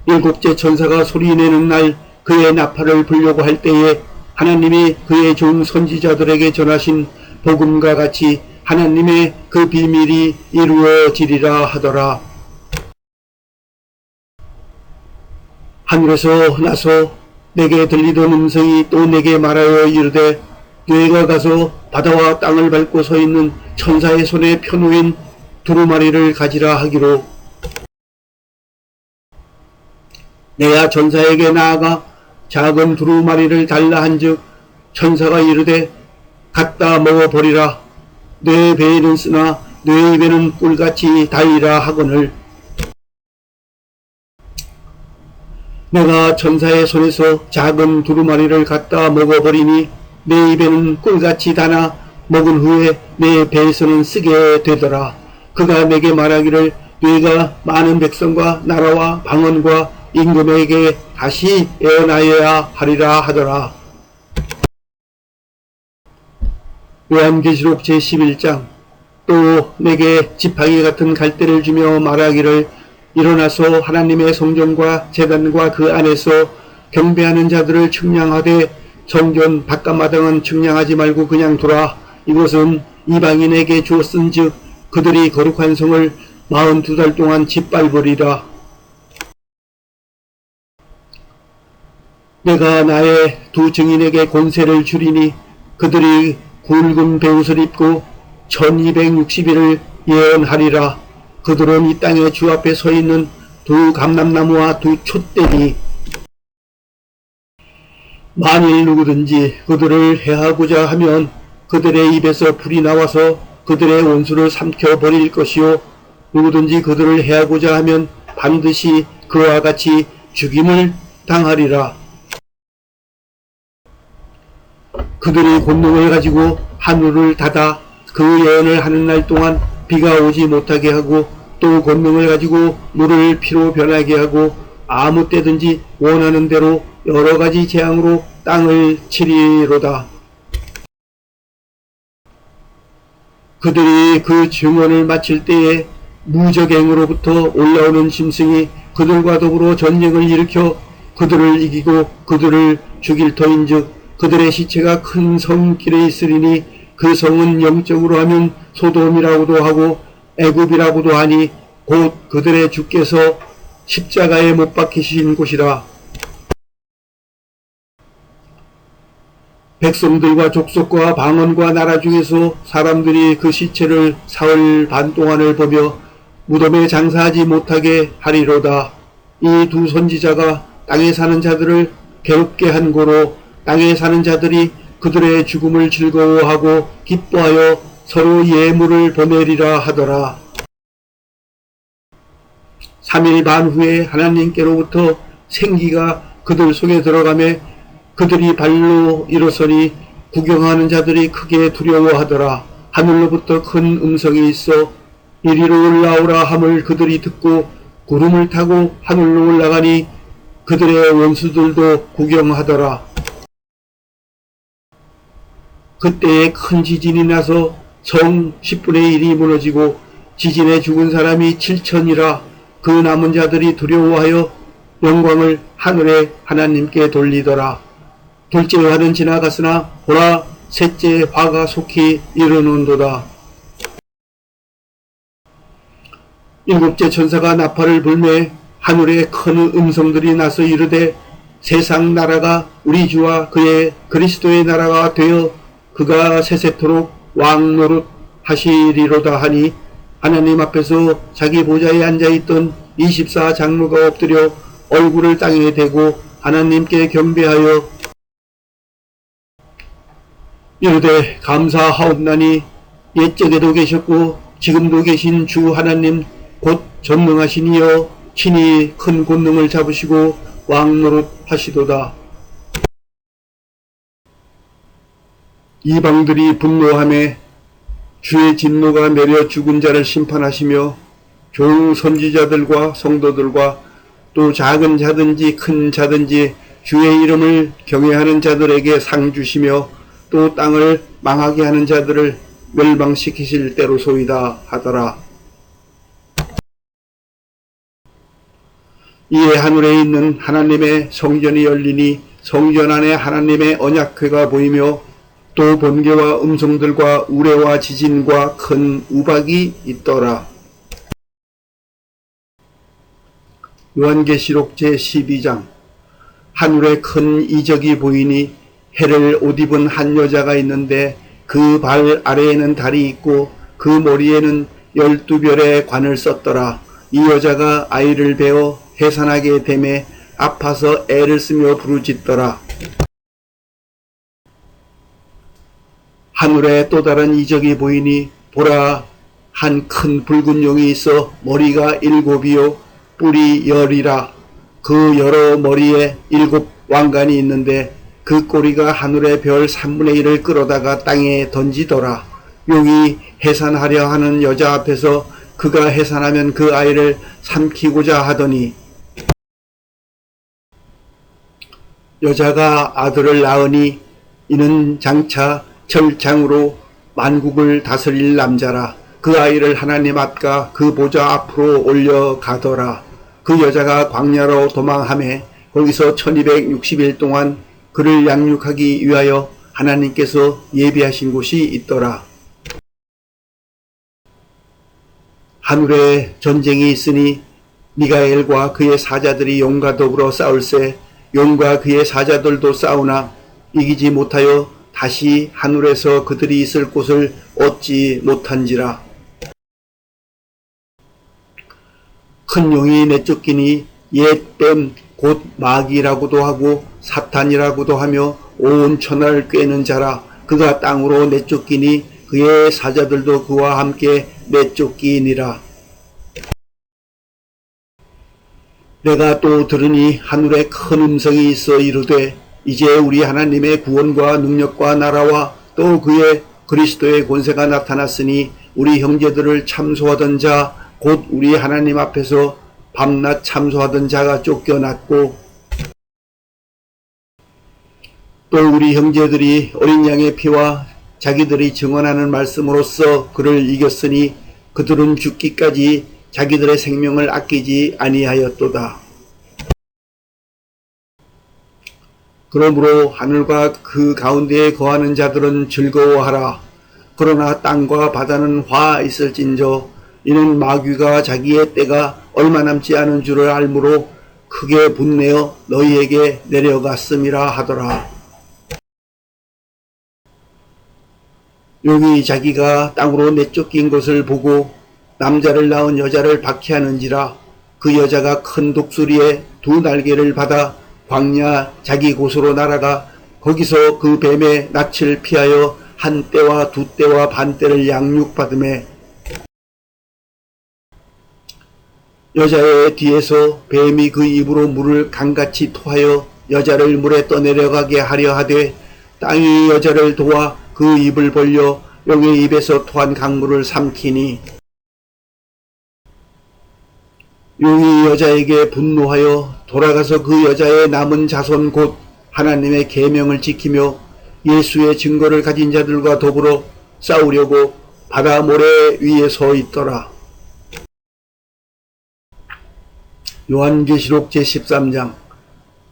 일곱째 천사가 소리내는 날 그의 나팔을 불려고 할 때에 하나님이 그의 종 선지자들에게 전하신 복음과 같이 하나님의 그 비밀이 이루어지리라 하더라. 하늘에서 나서 내게 들리던 음성이 또 내게 말하여 이르되 너희가 가서 바다와 땅을 밟고 서 있는 천사의 손에 펴놓인 두루마리를 가지라 하기로 내가 천사에게 나아가 작은 두루마리를 달라 한즉 천사가 이르되 갖다 먹어버리라. 내 배에는 쓰나 내 입에는 꿀같이 달리라 하거늘 내가 천사의 손에서 작은 두루마리를 갖다 먹어버리니 내 입에는 꿀같이 다나 먹은 후에 내 배에서는 쓰게 되더라. 그가 내게 말하기를 너희가 많은 백성과 나라와 방언과 임금에게 다시 애어나여야 하리라 하더라. 요한계시록 제11장 또 내게 지팡이 같은 갈대를 주며 말하기를 일어나서 하나님의 성전과 제단과 그 안에서 경배하는 자들을 측량하되 성전 바깥마당은 측량하지 말고 그냥 두라. 이것은 이방인에게 주었은즉 그들이 거룩한 성을 42달 동안 짓밟으리라. 내가 나의 두 증인에게 권세를 주리니 그들이 굵은 베옷을 입고 1260일을 예언하리라. 그들은 이 땅의 주 앞에 서 있는 두 감람나무와 두 촛대니 만일 누구든지 그들을 해하고자 하면 그들의 입에서 불이 나와서 그들의 원수를 삼켜 버릴 것이요 누구든지 그들을 해하고자 하면 반드시 그와 같이 죽임을 당하리라. 그들이 권능을 가지고 하늘을 닫아 그 예언을 하는 날 동안 비가 오지 못하게 하고 또 권능을 가지고 물을 피로 변하게 하고 아무 때든지 원하는 대로 여러 가지 재앙으로 땅을 치리로다. 그들이 그 증언을 마칠 때에 무적행으로부터 올라오는 짐승이 그들과 더불어 전쟁을 일으켜 그들을 이기고 그들을 죽일 터인즉 그들의 시체가 큰 성길에 있으리니 그 성은 영적으로 하면 소돔이라고도 하고 애굽이라고도 하니 곧 그들의 주께서 십자가에 못 박히신 곳이라. 백성들과 족속과 방언과 나라 중에서 사람들이 그 시체를 사흘 반 동안을 보며 무덤에 장사하지 못하게 하리로다. 이 두 선지자가 땅에 사는 자들을 괴롭게 한 고로 땅에 사는 자들이 그들의 죽음을 즐거워하고 기뻐하여 서로 예물을 보내리라 하더라. 3일 반 후에 하나님께로부터 생기가 그들 속에 들어가매 그들이 발로 일어서니 구경하는 자들이 크게 두려워하더라. 하늘로부터 큰 음성이 있어 이리로 올라오라 함을 그들이 듣고 구름을 타고 하늘로 올라가니 그들의 원수들도 구경하더라. 그때에 큰 지진이 나서 성 10분의 1이 무너지고 지진에 죽은 사람이 7천이라. 그 남은 자들이 두려워하여 영광을 하늘의 하나님께 돌리더라. 둘째 화는 지나갔으나 보라 셋째 화가 속히 이르는도다. 일곱째 천사가 나팔을 불매 하늘에 큰 음성들이 나서 이르되 세상 나라가 우리 주와 그의 그리스도의 나라가 되어 그가 세세토록 왕노릇 하시리로다 하니 하나님 앞에서 자기 보좌에 앉아있던 24장로가 엎드려 얼굴을 땅에 대고 하나님께 경배하여 이르되 감사하옵나니 옛적에도 계셨고 지금도 계신 주 하나님 곧 전능하신 이여 친히 큰 권능을 잡으시고 왕노릇 하시도다. 이방들이 분노하매 주의 진노가 내려 죽은 자를 심판하시며 종 선지자들과 성도들과 또 작은 자든지 큰 자든지 주의 이름을 경외하는 자들에게 상 주시며 또 땅을 망하게 하는 자들을 멸망시키실 때로소이다 하더라. 이에 하늘에 있는 하나님의 성전이 열리니 성전 안에 하나님의 언약궤가 보이며 또 번개와 음성들과 우레와 지진과 큰 우박이 있더라. 요한계시록 제12장. 하늘에 큰 이적이 보이니 해를 옷 입은 한 여자가 있는데 그 발 아래에는 달이 있고 그 머리에는 12별의 관을 썼더라. 이 여자가 아이를 베어 해산하게 되매 아파서 애를 쓰며 부르짖더라. 하늘에 또 다른 이적이 보이니 보라, 한 큰 붉은 용이 있어 머리가 7이요 뿔이 10이라. 그 여러 머리에 7 왕관이 있는데 그 꼬리가 하늘의 별 3분의 1을 끌어다가 땅에 던지더라. 용이 해산하려 하는 여자 앞에서 그가 해산하면 그 아이를 삼키고자 하더니 여자가 아들을 낳으니 이는 장차 철장으로 만국을 다스릴 남자라. 그 아이를 하나님 앞과 그 보좌 앞으로 올려가더라. 그 여자가 광야로 도망하매 거기서 1260일 동안 그를 양육하기 위하여 하나님께서 예비하신 곳이 있더라. 하늘에 전쟁이 있으니 미가엘과 그의 사자들이 용과 더불어 싸울세 용과 그의 사자들도 싸우나 이기지 못하여 다시 하늘에서 그들이 있을 곳을 얻지 못한지라. 큰 용이 내쫓기니 옛 뱀 곧 마귀라고도 하고 사탄이라고도 하며 온 천하를 꿰는 자라. 그가 땅으로 내쫓기니 그의 사자들도 그와 함께 내쫓기니라. 내가 또 들으니 하늘에 큰 음성이 있어 이르되 이제 우리 하나님의 구원과 능력과 나라와 또 그의 그리스도의 권세가 나타났으니 우리 형제들을 참소하던 자 곧 우리 하나님 앞에서 밤낮 참소하던 자가 쫓겨났고 또 우리 형제들이 어린 양의 피와 자기들이 증언하는 말씀으로써 그를 이겼으니 그들은 죽기까지 자기들의 생명을 아끼지 아니하였도다. 그러므로 하늘과 그 가운데에 거하는 자들은 즐거워하라. 그러나 땅과 바다는 화 있을진저 이는 마귀가 자기의 때가 얼마 남지 않은 줄을 알므로 크게 분내어 너희에게 내려갔음이라 하더라. 용이 자기가 땅으로 내쫓긴 것을 보고 남자를 낳은 여자를 박해하는지라. 그 여자가 큰 독수리에 2 날개를 받아 광야 자기 곳으로 날아가 거기서 그 뱀의 낯을 피하여 1때와 2때와 반때를 양육받으매 여자의 뒤에서 뱀이 그 입으로 물을 강같이 토하여 여자를 물에 떠내려가게 하려 하되 땅이 여자를 도와 그 입을 벌려 용의 입에서 토한 강물을 삼키니 용이 여자에게 분노하여 돌아가서 그 여자의 남은 자손 곧 하나님의 계명을 지키며 예수의 증거를 가진 자들과 더불어 싸우려고 바다 모래 위에 서 있더라. 요한계시록 제13장.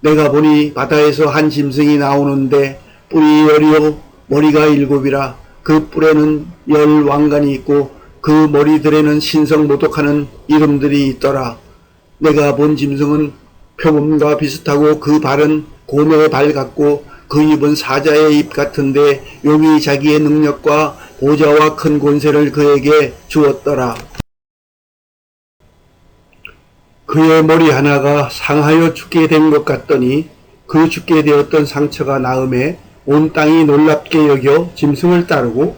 내가 보니 바다에서 한 짐승이 나오는데 뿔이 10이요 머리가 7이라. 그 뿔에는 10 왕관이 있고 그 머리들에는 신성모독하는 이름들이 있더라. 내가 본 짐승은 표범과 비슷하고 그 발은 곰의 발 같고 그 입은 사자의 입 같은데 용이 자기의 능력과 보좌와 큰 권세를 그에게 주었더라. 그의 머리 하나가 상하여 죽게 된 것 같더니 그 죽게 되었던 상처가 나음에 온 땅이 놀랍게 여겨 짐승을 따르고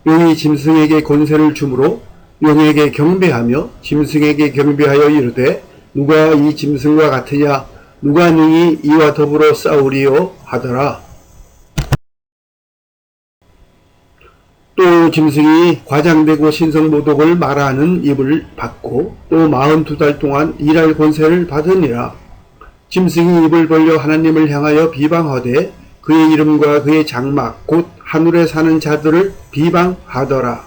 용이 짐승에게 권세를 주므로 용에게 경배하며 짐승에게 경배하여 이르되 누가 이 짐승과 같으냐 누가 능히 이와 더불어 싸우리요 하더라. 또 짐승이 과장되고 신성모독을 말하는 입을 받고 또 42달 동안 일할 권세를 받으니라. 짐승이 입을 벌려 하나님을 향하여 비방하되 그의 이름과 그의 장막 곧 하늘에 사는 자들을 비방하더라.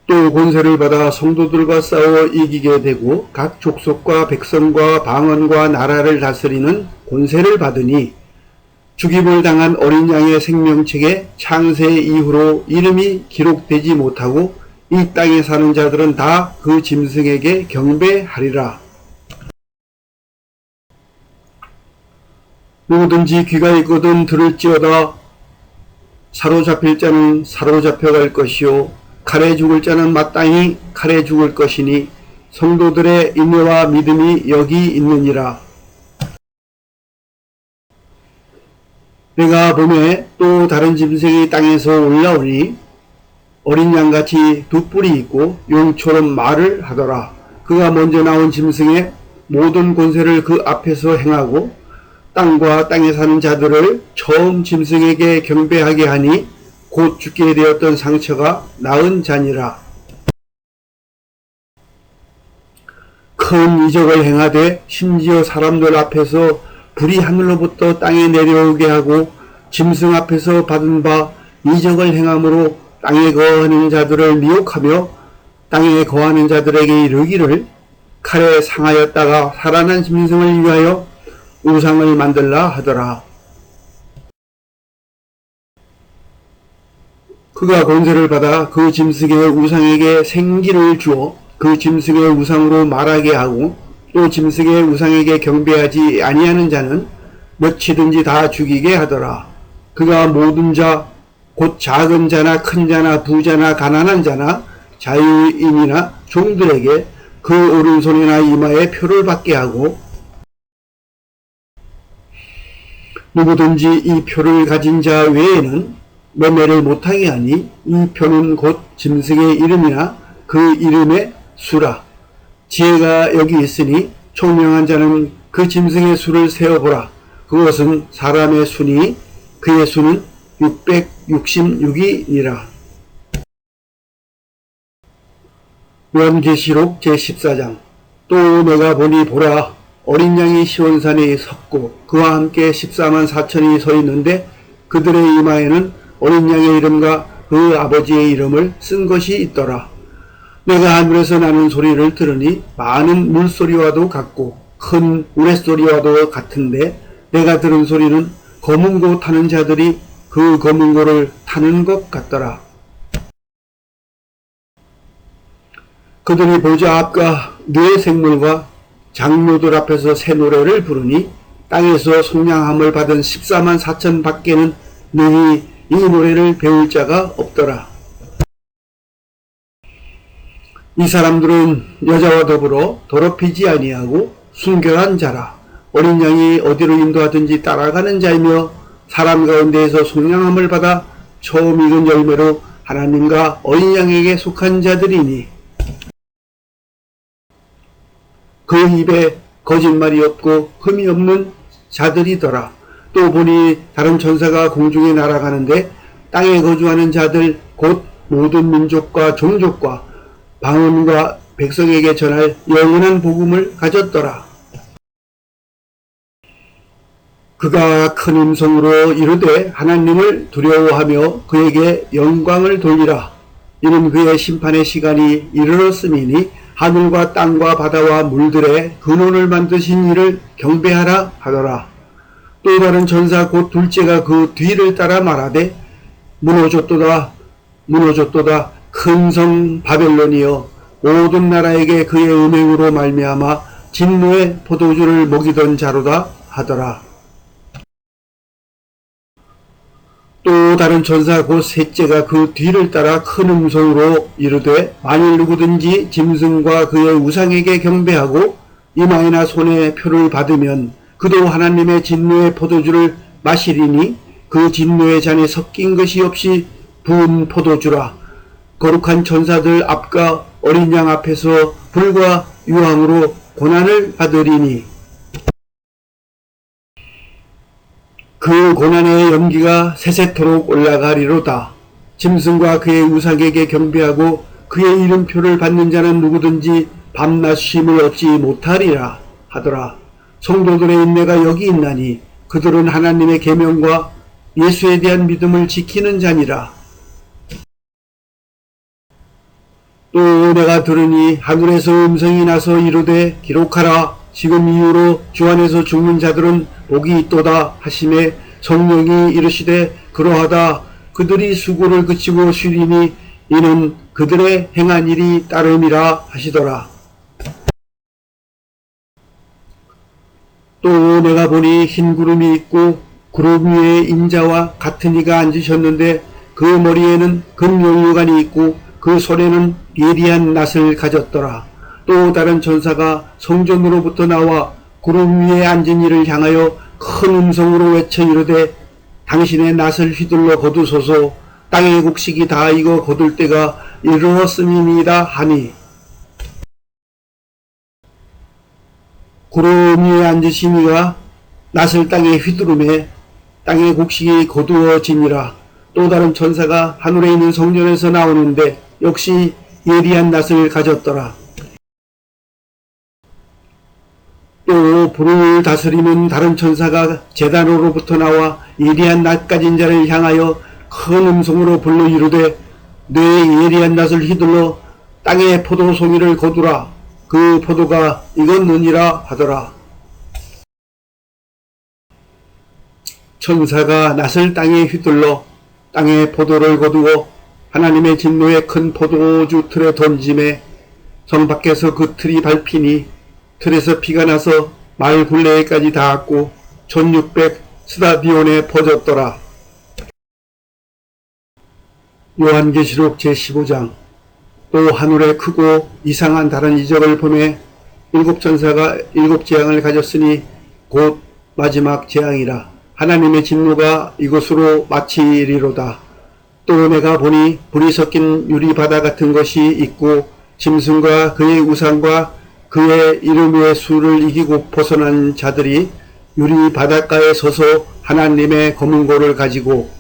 또 권세를 받아 성도들과 싸워 이기게 되고 각 족속과 백성과 방언과 나라를 다스리는 권세를 받으니 죽임을 당한 어린 양의 생명책에 창세 이후로 이름이 기록되지 못하고 이 땅에 사는 자들은 다 그 짐승에게 경배하리라. 누구든지 귀가 있거든 들을지어다. 사로잡힐 자는 사로잡혀갈 것이요 칼에 죽을 자는 마땅히 칼에 죽을 것이니 성도들의 인내와 믿음이 여기 있느니라. 내가 보매 또 다른 짐승이 땅에서 올라오니 어린 양같이 두 뿔이 있고 용처럼 말을 하더라. 그가 먼저 나온 짐승의 모든 권세를 그 앞에서 행하고 땅과 땅에 사는 자들을 처음 짐승에게 경배하게 하니 곧 죽게 되었던 상처가 나은 자니라. 큰 이적을 행하되 심지어 사람들 앞에서 불이 하늘로부터 땅에 내려오게 하고 짐승 앞에서 받은 바 이적을 행함으로 땅에 거하는 자들을 미혹하며 땅에 거하는 자들에게 이르기를 칼에 상하였다가 살아난 짐승을 위하여 우상을 만들라 하더라. 그가 권세를 받아 그 짐승의 우상에게 생기를 주어 그 짐승의 우상으로 말하게 하고 또 짐승의 우상에게 경배하지 아니하는 자는 몇이든지 다 죽이게 하더라. 그가 모든 자 곧 작은 자나 큰 자나 부자나 가난한 자나 자유인이나 종들에게 그 오른손이나 이마에 표를 받게 하고 누구든지 이 표를 가진 자 외에는 매매를 못하게 하니 이 표는 곧 짐승의 이름이나 그 이름의 수라. 지혜가 여기 있으니 총명한 자는 그 짐승의 수를 세어보라. 그것은 사람의 수니 그의 수는 666이니라. 요한계시록 제14장. 또 내가 보니 보라 어린 양이 시온산에 섰고 그와 함께 14만 4천이 서 있는데 그들의 이마에는 어린 양의 이름과 그 아버지의 이름을 쓴 것이 있더라. 내가 하늘에서 나는 소리를 들으니 많은 물소리와도 같고 큰 우레소리와도 같은데 내가 들은 소리는 검은 고 타는 자들이 그 검은 고를 타는 것 같더라. 그들이 보좌 앞과 네 생물과 장로들 앞에서 새 노래를 부르니 땅에서 속량함을 받은 14만 4천 밖에는 능히 이 노래를 배울 자가 없더라. 이 사람들은 여자와 더불어 더럽히지 아니하고 순결한 자라. 어린 양이 어디로 인도하든지 따라가는 자이며 사람 가운데에서 속량함을 받아 처음 익은 열매로 하나님과 어린 양에게 속한 자들이니 그 입에 거짓말이 없고 흠이 없는 자들이더라. 또 보니 다른 천사가 공중에 날아가는데 땅에 거주하는 자들 곧 모든 민족과 종족과 방언과 백성에게 전할 영원한 복음을 가졌더라. 그가 큰 음성으로 이르되 하나님을 두려워하며 그에게 영광을 돌리라. 이는 그의 심판의 시간이 이르렀음이니 하늘과 땅과 바다와 물들의 근원을 만드신 이를 경배하라 하더라. 또 다른 천사 곧 둘째가 그 뒤를 따라 말하되 무너졌도다 무너졌도다 큰 성 바벨론이여 모든 나라에게 그의 음행으로 말미암아 진노의 포도주를 먹이던 자로다 하더라. 또 다른 천사 곧 셋째가 그 뒤를 따라 큰 음성으로 이르되 만일 누구든지 짐승과 그의 우상에게 경배하고 이마에나 손에 표를 받으면 그도 하나님의 진노의 포도주를 마시리니 그 진노의 잔에 섞인 것이 없이 부은 포도주라. 거룩한 천사들 앞과 어린 양 앞에서 불과 유황으로 고난을 받으리니 그 고난의 연기가 세세토록 올라가리로다. 짐승과 그의 우상에게 경배하고 그의 이름표를 받는 자는 누구든지 밤낮 쉼을 얻지 못하리라 하더라. 성도들의 인내가 여기 있나니 그들은 하나님의 계명과 예수에 대한 믿음을 지키는 자니라. 또 내가 들으니 하늘에서 음성이 나서 이르되 기록하라. 지금 이후로 주 안에서 죽는 자들은 복이 있도다 하시매 성령이 이르시되 그러하다. 그들이 수고를 그치고 쉬리니 이는 그들의 행한 일이 따름이라 하시더라. 또 내가 보니 흰 구름이 있고 구름 위에 인자와 같은 이가 앉으셨는데 그 머리에는 금용유관이 있고 그 손에는 예리한 낫을 가졌더라. 또 다른 천사가 성전으로부터 나와 구름 위에 앉은 이를 향하여 큰 음성으로 외쳐 이르되 당신의 낫을 휘둘러 거두소서. 땅의 곡식이 다 익어 거둘 때가 이르렀음이니이다 하니 구름 위에 앉으신 이가 낫을 땅에 휘두르매 땅의 곡식이 거두어지니라. 또 다른 천사가 하늘에 있는 성전에서 나오는데 역시 예리한 낫을 가졌더라. 또 불을 다스리는 다른 천사가 제단으로부터 나와 예리한 낫 가진 자를 향하여 큰 음성으로 불러 이르되 내 예리한 낫을 휘둘러 땅의 포도송이를 거두라. 그 포도가 익었느니라 하더라. 천사가 낫을 땅에 휘둘러 땅의 포도를 거두어 하나님의 진노의 큰 포도주 틀에 던짐에 성 밖에서 그 틀이 밟히니 틀에서 피가 나서 마을 굴레에까지 닿았고 1600 스타디온에 퍼졌더라. 요한계시록 제15장. 또 하늘에 크고 이상한 다른 이적을 보매 일곱 천사가 일곱 재앙을 가졌으니 곧 마지막 재앙이라. 하나님의 진노가 이곳으로 마치리로다. 또 내가 보니 불이 섞인 유리바다 같은 것이 있고 짐승과 그의 우상과 그의 이름의 수를 이기고 벗어난 자들이 유리 바닷가에 서서 하나님의 검은고를 가지고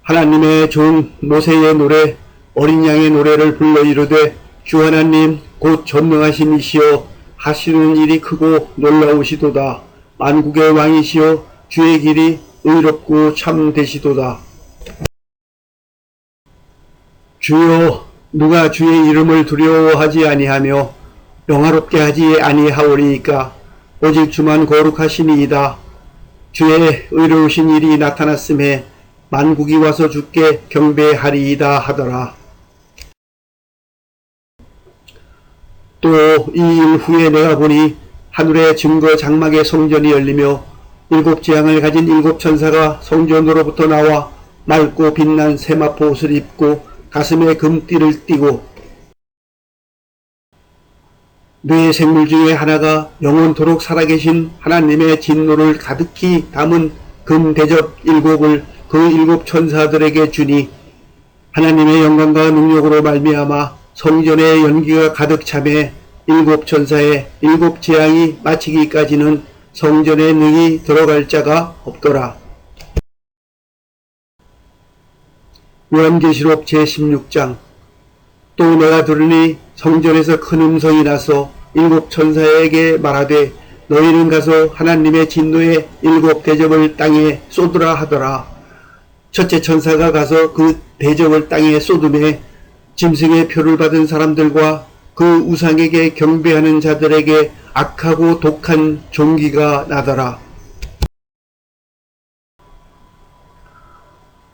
하나님의 종 모세의 노래 어린 양의 노래를 불러 이르되 주 하나님 곧 전능하신 이시여 하시는 일이 크고 놀라우시도다. 만국의 왕이시여 주의 길이 의롭고 참되시도다. 주여 누가 주의 이름을 두려워하지 아니하며 영화롭게 하지 아니하오리이까. 오직 주만 거룩하시니이다. 주의 의로우신 일이 나타났음에 만국이 와서 주께 경배하리이다 하더라. 또 이 일 후에 내가 보니 하늘의 증거 장막의 성전이 열리며 일곱 재앙을 가진 일곱 천사가 성전으로부터 나와 맑고 빛난 세마포 옷을 입고 가슴에 금띠를 띠고 네 생물 중에 하나가 영원토록 살아계신 하나님의 진노를 가득히 담은 금 대접 일곱을 그 일곱 천사들에게 주니 하나님의 영광과 능력으로 말미암아 성전의 연기가 가득 차매 일곱 천사의 일곱 재앙이 마치기까지는 성전에 능히 들어갈 자가 없더라. 요한계시록 제16장. 또 내가 들으니 성전에서 큰 음성이 나서 일곱 천사에게 말하되 너희는 가서 하나님의 진노의 일곱 대접을 땅에 쏟으라 하더라. 첫째 천사가 가서 그 대접을 땅에 쏟음에 짐승의 표를 받은 사람들과 그 우상에게 경배하는 자들에게 악하고 독한 종기가 나더라.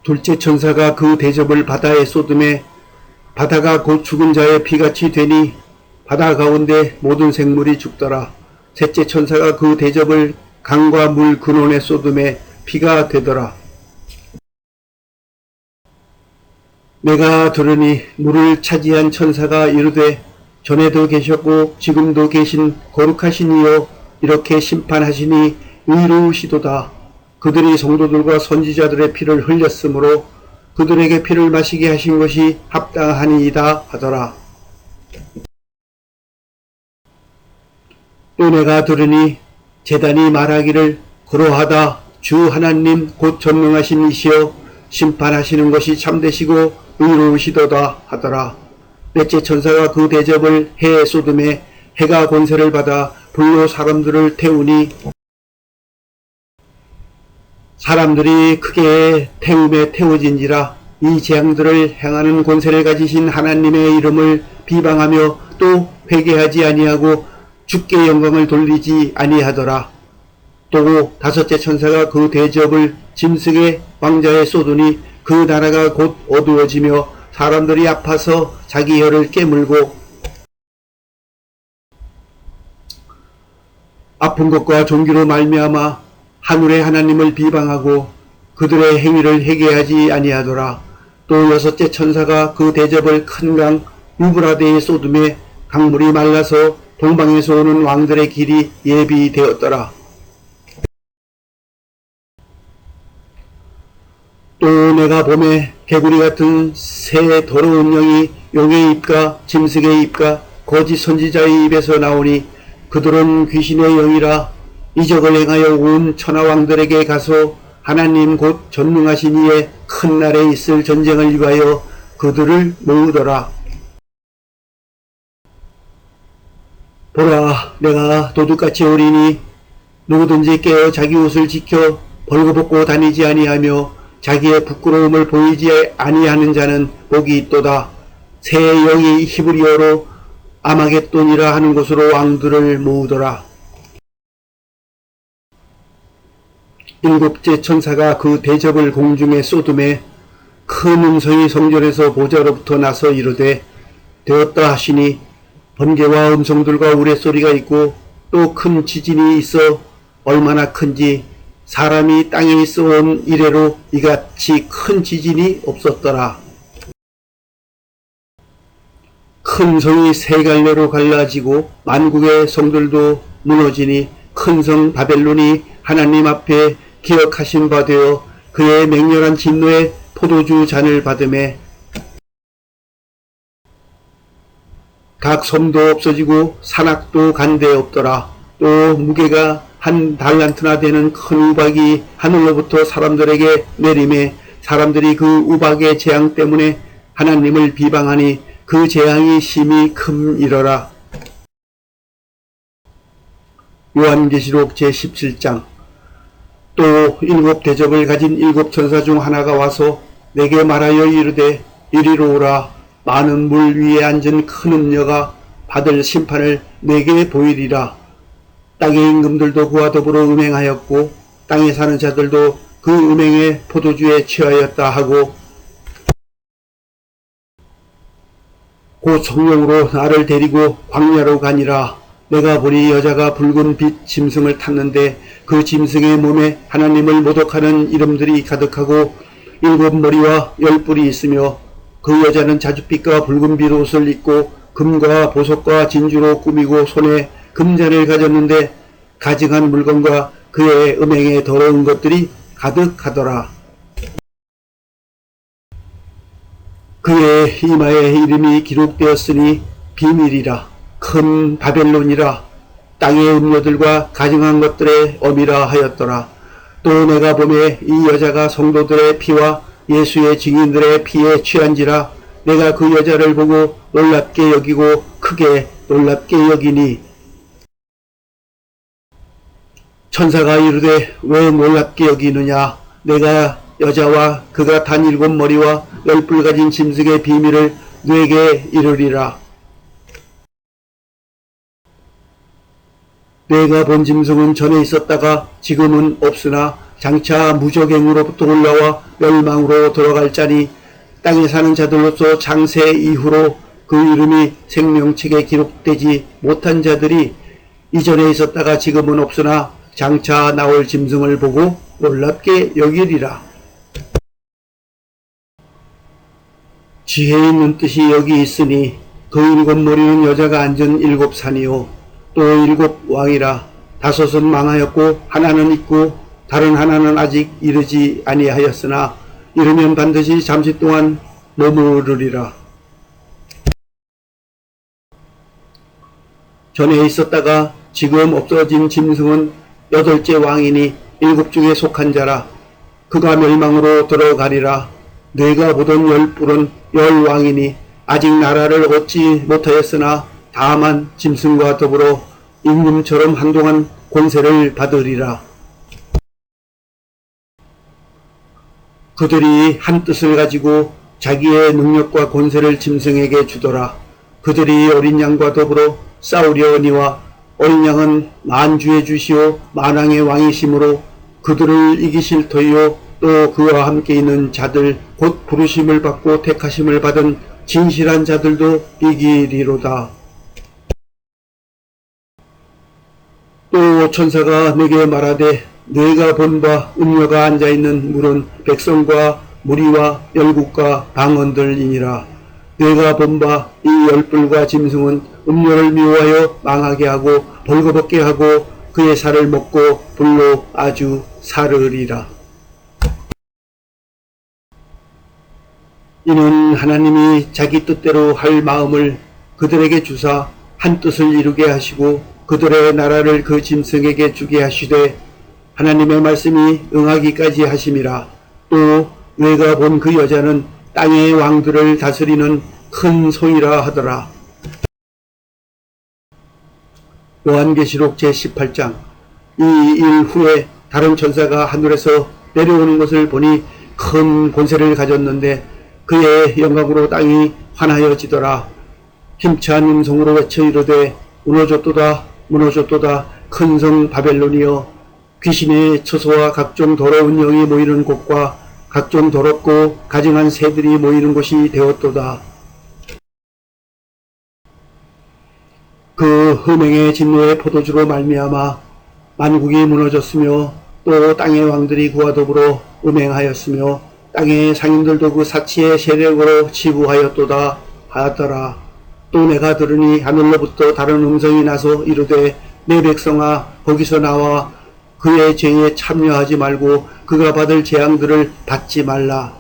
둘째 천사가 그 대접을 바다에 쏟음에 바다가 곧 죽은 자의 피같이 되니 바다 가운데 모든 생물이 죽더라. 셋째 천사가 그 대접을 강과 물 근원에 쏟음에 피가 되더라. 내가 들으니 물을 차지한 천사가 이르되 전에도 계셨고 지금도 계신 거룩하신 이여 이렇게 심판하시니 의로우시도다. 그들이 성도들과 선지자들의 피를 흘렸으므로 그들에게 피를 마시게 하신 것이 합당하니이다 하더라. 또 내가 들으니 제단이 말하기를 그러하다. 주 하나님 곧 전능하신 이시여 심판하시는 것이 참되시고 의로우시도다 하더라. 넷째 천사가 그 대접을 해에 쏟음에 해가 권세를 받아 불로 사람들을 태우니 사람들이 크게 태움에 태워진지라. 이 재앙들을 행하는 권세를 가지신 하나님의 이름을 비방하며 또 회개하지 아니하고 주께 영광을 돌리지 아니하더라. 또 다섯째 천사가 그 대접을 짐승의 왕자에 쏟으니 그 나라가 곧 어두워지며 사람들이 아파서 자기 혀를 깨물고 아픈 것과 종기로 말미암아 하늘의 하나님을 비방하고 그들의 행위를 회개하지 아니하더라. 또 여섯째 천사가 그 대접을 큰 강 유브라데에 쏟음에 강물이 말라서 동방에서 오는 왕들의 길이 예비되었더라. 또 내가 봄에 개구리 같은 새 더러운 영이 용의 입과 짐승의 입과 거짓 선지자의 입에서 나오니 그들은 귀신의 영이라. 이적을 행하여 온 천하왕들에게 가서 하나님 곧 전능하신 이의 큰 날에 있을 전쟁을 위하여 그들을 모으더라. 보라, 내가 도둑같이 오리니 누구든지 깨어 자기 옷을 지켜 벌거벗고 다니지 아니하며 자기의 부끄러움을 보이지 아니하는 자는 복이 있도다. 새 영이 히브리어로 아마겟돈이라 하는 곳으로 왕들을 모으더라. 일곱째 천사가 그 대접을 공중에 쏟음에 큰 음성이 성전에서 보좌로부터 나서 이르되 되었다 하시니 번개와 음성들과 우레소리가 있고 또 큰 지진이 있어 얼마나 큰지 사람이 땅에 있어 온 이래로 이같이 큰 지진이 없었더라. 큰 성이 세 갈래로 갈라지고 만국의 성들도 무너지니 큰 성 바벨론이 하나님 앞에 기억하신 바 되어 그의 맹렬한 진노의 포도주 잔을 받음에 각 섬도 없어지고 산악도 간데 없더라. 또 무게가 한 달란트나 되는 큰 우박이 하늘로부터 사람들에게 내림에 사람들이 그 우박의 재앙 때문에 하나님을 비방하니 그 재앙이 심히 큼이러라. 요한계시록 제17장. 또 일곱 대접을 가진 일곱 천사 중 하나가 와서 내게 말하여 이르되 이리로 오라. 많은 물 위에 앉은 큰 음녀가 받을 심판을 내게 보이리라. 땅의 임금들도 그와 더불어 음행하였고 땅에 사는 자들도 그 음행의 포도주에 취하였다 하고 곧 성령으로 나를 데리고 광야로 가니라. 내가 보니 여자가 붉은 빛 짐승을 탔는데 그 짐승의 몸에 하나님을 모독하는 이름들이 가득하고 일곱 머리와 열 뿔이 있으며 그 여자는 자줏빛과 붉은 빛 옷을 입고 금과 보석과 진주로 꾸미고 손에 금잔을 가졌는데 가증한 물건과 그의 음행에 더러운 것들이 가득하더라. 그의 이마에 이름이 기록되었으니 비밀이라. 큰 바벨론이라. 땅의 음료들과 가증한 것들의 어미라 하였더라. 또 내가 보매 이 여자가 성도들의 피와 예수의 증인들의 피에 취한지라. 내가 그 여자를 보고 놀랍게 여기고 크게 놀랍게 여기니 천사가 이르되 왜 놀랍게 여기느냐. 내가 여자와 그가 단 일곱 머리와 열 뿔 가진 짐승의 비밀을 네게 이르리라. 내가 본 짐승은 전에 있었다가 지금은 없으나 장차 무적행으로부터 올라와 멸망으로 들어갈 자니 땅에 사는 자들로서 장세 이후로 그 이름이 생명책에 기록되지 못한 자들이 이전에 있었다가 지금은 없으나 장차 나올 짐승을 보고 놀랍게 여기리라. 지혜 있는 뜻이 여기 있으니 그 일곱 머리는 여자가 앉은 일곱 산이요 또 일곱 왕이라. 다섯은 망하였고 하나는 있고 다른 하나는 아직 이르지 아니하였으나 이르면 반드시 잠시 동안 머무르리라. 전에 있었다가 지금 없어진 짐승은 여덟째 왕이니 일곱 중에 속한 자라. 그가 멸망으로 들어가리라. 내가 보던 열 뿔은 열 왕이니 아직 나라를 얻지 못하였으나 다만 짐승과 더불어 임금처럼 한동안 권세를 받으리라. 그들이 한 뜻을 가지고 자기의 능력과 권세를 짐승에게 주더라. 그들이 어린 양과 더불어 싸우려니와 어린 양은 만주의 주시오 만왕의 왕이시므로 그들을 이기실 터이요 또 그와 함께 있는 자들 곧 부르심을 받고 택하심을 받은 진실한 자들도 이기리로다. 또 천사가 내게 말하되 내가 본 바 음녀가 앉아있는 물은 백성과 무리와 열국과 방언들이니라. 내가 본 바 이 열불과 짐승은 음녀를 미워하여 망하게 하고 벌거벗게 하고 그의 살을 먹고 불로 아주 사르리라. 이는 하나님이 자기 뜻대로 할 마음을 그들에게 주사 한 뜻을 이루게 하시고 그들의 나라를 그 짐승에게 주게 하시되 하나님의 말씀이 응하기까지 하심이라. 또 내가 본 그 여자는 땅의 왕들을 다스리는 큰 소이라 하더라. 요한계시록 제18장. 이 일 후에 다른 천사가 하늘에서 내려오는 것을 보니 큰 권세를 가졌는데 그의 영광으로 땅이 환하여지더라. 힘찬 음성으로 외쳐 이르되 무너졌도다 무너졌도다 큰 성 바벨론이여 귀신의 처소와 각종 더러운 영이 모이는 곳과 각종 더럽고 가증한 새들이 모이는 곳이 되었도다. 그 흠행의 진노의 포도주로 말미암아 만국이 무너졌으며 또 땅의 왕들이 그와 더불어 음행하였으며 땅의 상인들도 그 사치의 세력으로 치부하였도다 하더라. 또 내가 들으니 하늘로부터 다른 음성이 나서 이르되 내 백성아 거기서 나와 그의 죄에 참여하지 말고 그가 받을 재앙들을 받지 말라.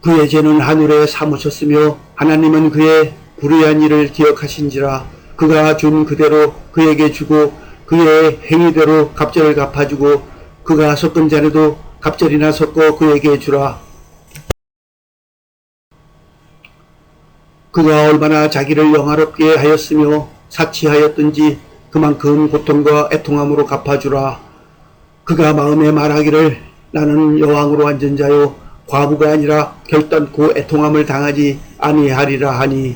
그의 죄는 하늘에 사무쳤으며 하나님은 그의 불의한 일을 기억하신지라. 그가 준 그대로 그에게 주고 그의 행위대로 갑절을 갚아주고 그가 섞은 잔에도 갑절이나 섞어 그에게 주라. 그가 얼마나 자기를 영화롭게 하였으며 사치하였든지 그만큼 고통과 애통함으로 갚아주라. 그가 마음에 말하기를 나는 여왕으로 앉은 자요 과부가 아니라 결단코 애통함을 당하지 아니하리라 하니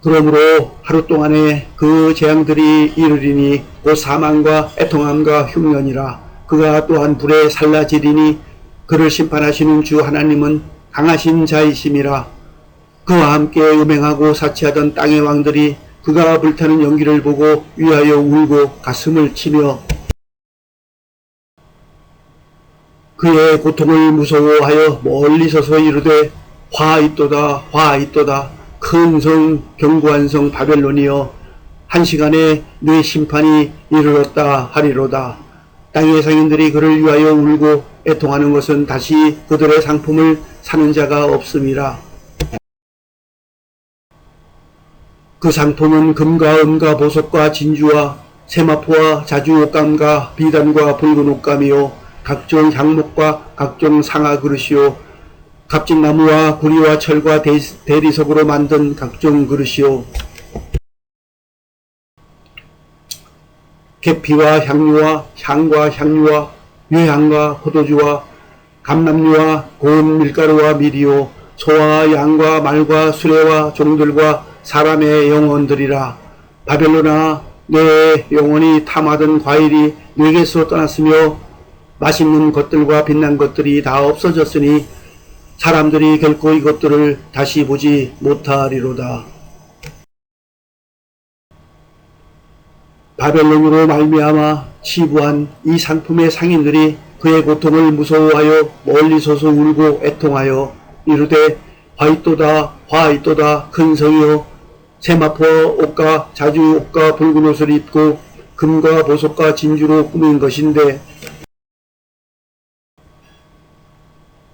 그러므로 하루 동안에 그 재앙들이 이르리니 곧 사망과 애통함과 흉년이라. 그가 또한 불에 살라지리니 그를 심판하시는 주 하나님은 강하신 자이심이라. 그와 함께 음행하고 사치하던 땅의 왕들이 그가 불타는 연기를 보고 위하여 울고 가슴을 치며 그의 고통을 무서워하여 멀리 서서 이르되 화 있도다 화 있도다 큰 성 견고한 성 바벨론이여 한 시간에 네 심판이 이르렀다 하리로다. 땅의 상인들이 그를 위하여 울고 애통하는 것은 다시 그들의 상품을 사는 자가 없음이라. 그 상품은 금과 은과 보석과 진주와 세마포와 자주 옷감과 비단과 붉은 옷감이요 각종 향목과 각종 상아 그릇이요 갑진나무와 구리와 철과 대리석으로 만든 각종 그릇이요 계피와 향유와 향과 향유와 유향과 포도주와 감람류와 고운 밀가루와 밀이요 소와 양과 말과 수레와 종들과 사람의 영혼들이라. 바벨론아 내 영혼이 탐하던 과일이 내게서 떠났으며 맛있는 것들과 빛난 것들이 다 없어졌으니 사람들이 결코 이것들을 다시 보지 못하리로다. 바벨론으로 말미암아 치부한 이 상품의 상인들이 그의 고통을 무서워하여 멀리 서서 울고 애통하여 이르되 화이또다 화이또다 큰 성이여 세마포 옷과 자주 옷과 붉은 옷을 입고 금과 보석과 진주로 꾸민 것인데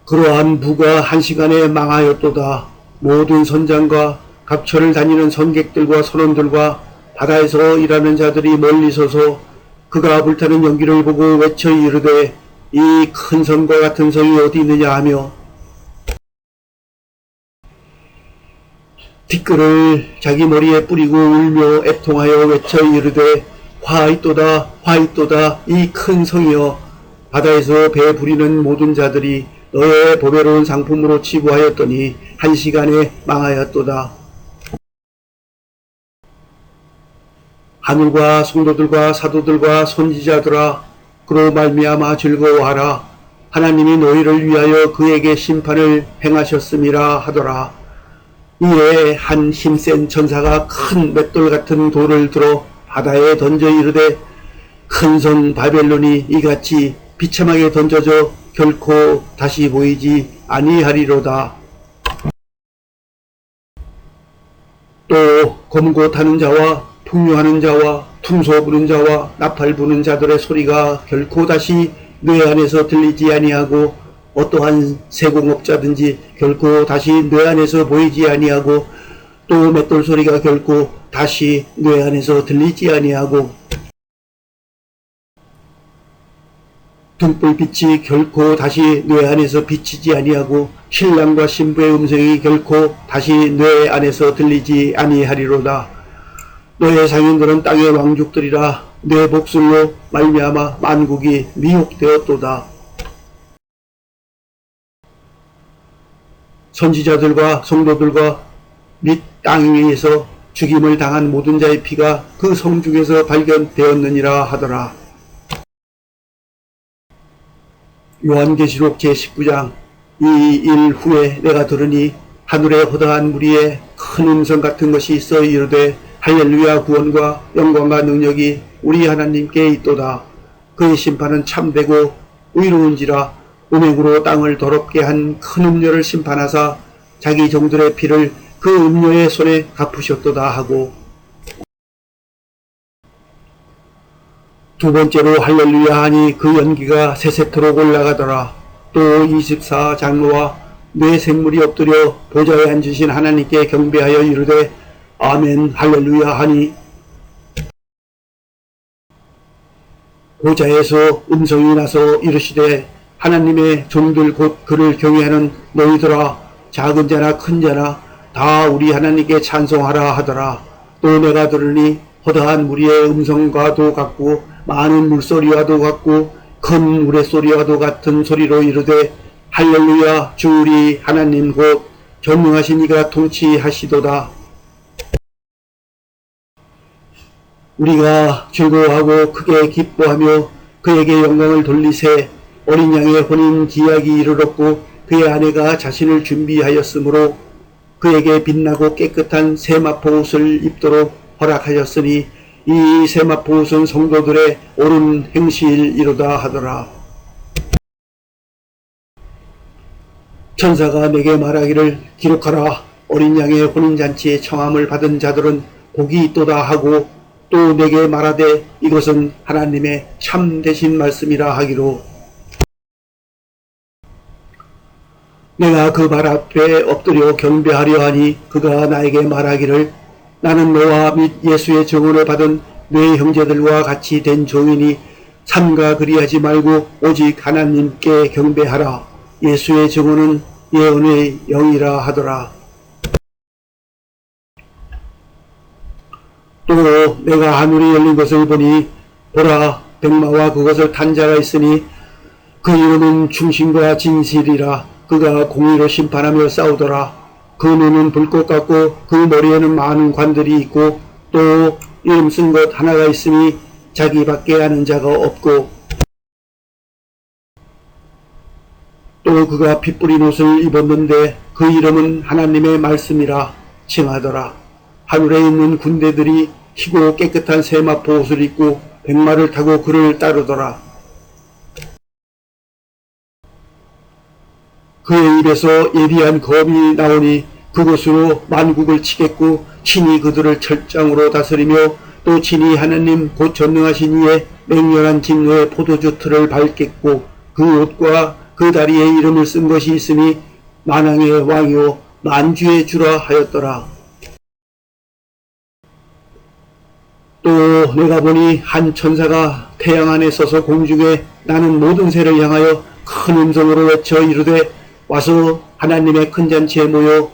그러한 부가 한 시간에 망하였도다. 모든 선장과 각처를 다니는 선객들과 선원들과 바다에서 일하는 자들이 멀리 서서 그가 불타는 연기를 보고 외쳐 이르되 이 큰 성과 같은 성이 어디 있느냐 하며 티끌을 자기 머리에 뿌리고 울며 애통하여 외쳐 이르되 화이또다 화이또다 이 큰 성이여 바다에서 배 부리는 모든 자들이 너의 보배로운 상품으로 치부하였더니 한 시간에 망하였도다. 하늘과 성도들과 사도들과 선지자들아 그로 말미암아 즐거워하라. 하나님이 너희를 위하여 그에게 심판을 행하셨음이라 하더라. 이에 한 힘센 천사가 큰 맷돌 같은 돌을 들어 바다에 던져 이르되 큰 성 바벨론이 이같이 비참하게 던져져 결코 다시 보이지 아니하리로다. 또 검고 타는 자와 풍류하는 자와 퉁소 부는 자와 나팔 부는 자들의 소리가 결코 다시 뇌 안에서 들리지 아니하고 어떠한 세공업자든지 결코 다시 뇌 안에서 보이지 아니하고 또 맷돌 소리가 결코 다시 뇌 안에서 들리지 아니하고 등불빛이 결코 다시 뇌 안에서 비치지 아니하고 신랑과 신부의 음성이 결코 다시 뇌 안에서 들리지 아니하리로다. 너의 상인들은 땅의 왕족들이라 내 복술로 말미암아 만국이 미혹되었도다. 선지자들과 성도들과 및 땅 위에서 죽임을 당한 모든 자의 피가 그 성 중에서 발견되었느니라 하더라. 요한계시록 제19장. 이 일 후에 내가 들으니 하늘에 허다한 무리에 큰 음성 같은 것이 있어 이르되 할렐루야 구원과 영광과 능력이 우리 하나님께 있도다. 그의 심판은 참되고 의로운지라 음행으로 땅을 더럽게 한 큰 음료를 심판하사 자기 종들의 피를 그 음료의 손에 갚으셨도다 하고 두 번째로 할렐루야 하니 그 연기가 세세토록 올라가더라. 또 24장로와 네 생물이 엎드려 보좌에 앉으신 하나님께 경배하여 이르되 아멘 할렐루야 하니 보좌에서 음성이 나서 이르시되 하나님의 종들 곧 그를 경외하는 너희들아 작은 자나 큰 자나 다 우리 하나님께 찬송하라 하더라. 또 내가 들으니 허다한 무리의 음성과도 같고 많은 물소리와도 같고 큰 우레소리와도 같은 소리로 이르되 할렐루야 주 우리 하나님 곧 전능하신 이가 통치하시도다. 우리가 즐거워하고 크게 기뻐하며 그에게 영광을 돌리세. 어린 양의 혼인 기약이 이르렀고 그의 아내가 자신을 준비하였으므로 그에게 빛나고 깨끗한 세마포 옷을 입도록 허락하였으니 이 세마포 옷은 성도들의 옳은 행실이로다 하더라. 천사가 내게 말하기를 기록하라. 어린 양의 혼인잔치에 청함을 받은 자들은 복이 있도다 하고 또 내게 말하되 이것은 하나님의 참되신 말씀이라 하기로 내가 그 발 앞에 엎드려 경배하려 하니 그가 나에게 말하기를 나는 너와 및 예수의 증언을 받은 네 형제들과 같이 된 종이니 삼가 그리하지 말고 오직 하나님께 경배하라. 예수의 증언은 예언의 영이라 하더라. 또 내가 하늘이 열린 것을 보니 보라 백마와 그것을 탄 자가 있으니 그 이름은 충신과 진실이라. 그가 공의로 심판하며 싸우더라. 그 눈은 불꽃 같고 그 머리에는 많은 관들이 있고 또 이름 쓴 것 하나가 있으니 자기밖에 아는 자가 없고 또 그가 피 뿌린 옷을 입었는데 그 이름은 하나님의 말씀이라 칭하더라. 하늘에 있는 군대들이 희고 깨끗한 세마포 옷을 입고 백마를 타고 그를 따르더라. 그의 입에서 예리한 검이 나오니 그것으로 만국을 치겠고 친히 그들을 철장으로 다스리며 또 친히 하나님 곧 전능하신 이의 맹렬한 진노의 포도주 틀을 밟겠고 그 옷과 그 다리에 이름을 쓴 것이 있으니 만왕의 왕이요 만주의 주라 하였더라. 또 내가 보니 한 천사가 태양 안에 서서 공중에 나는 모든 새를 향하여 큰 음성으로 외쳐 이르되 와서 하나님의 큰 잔치에 모여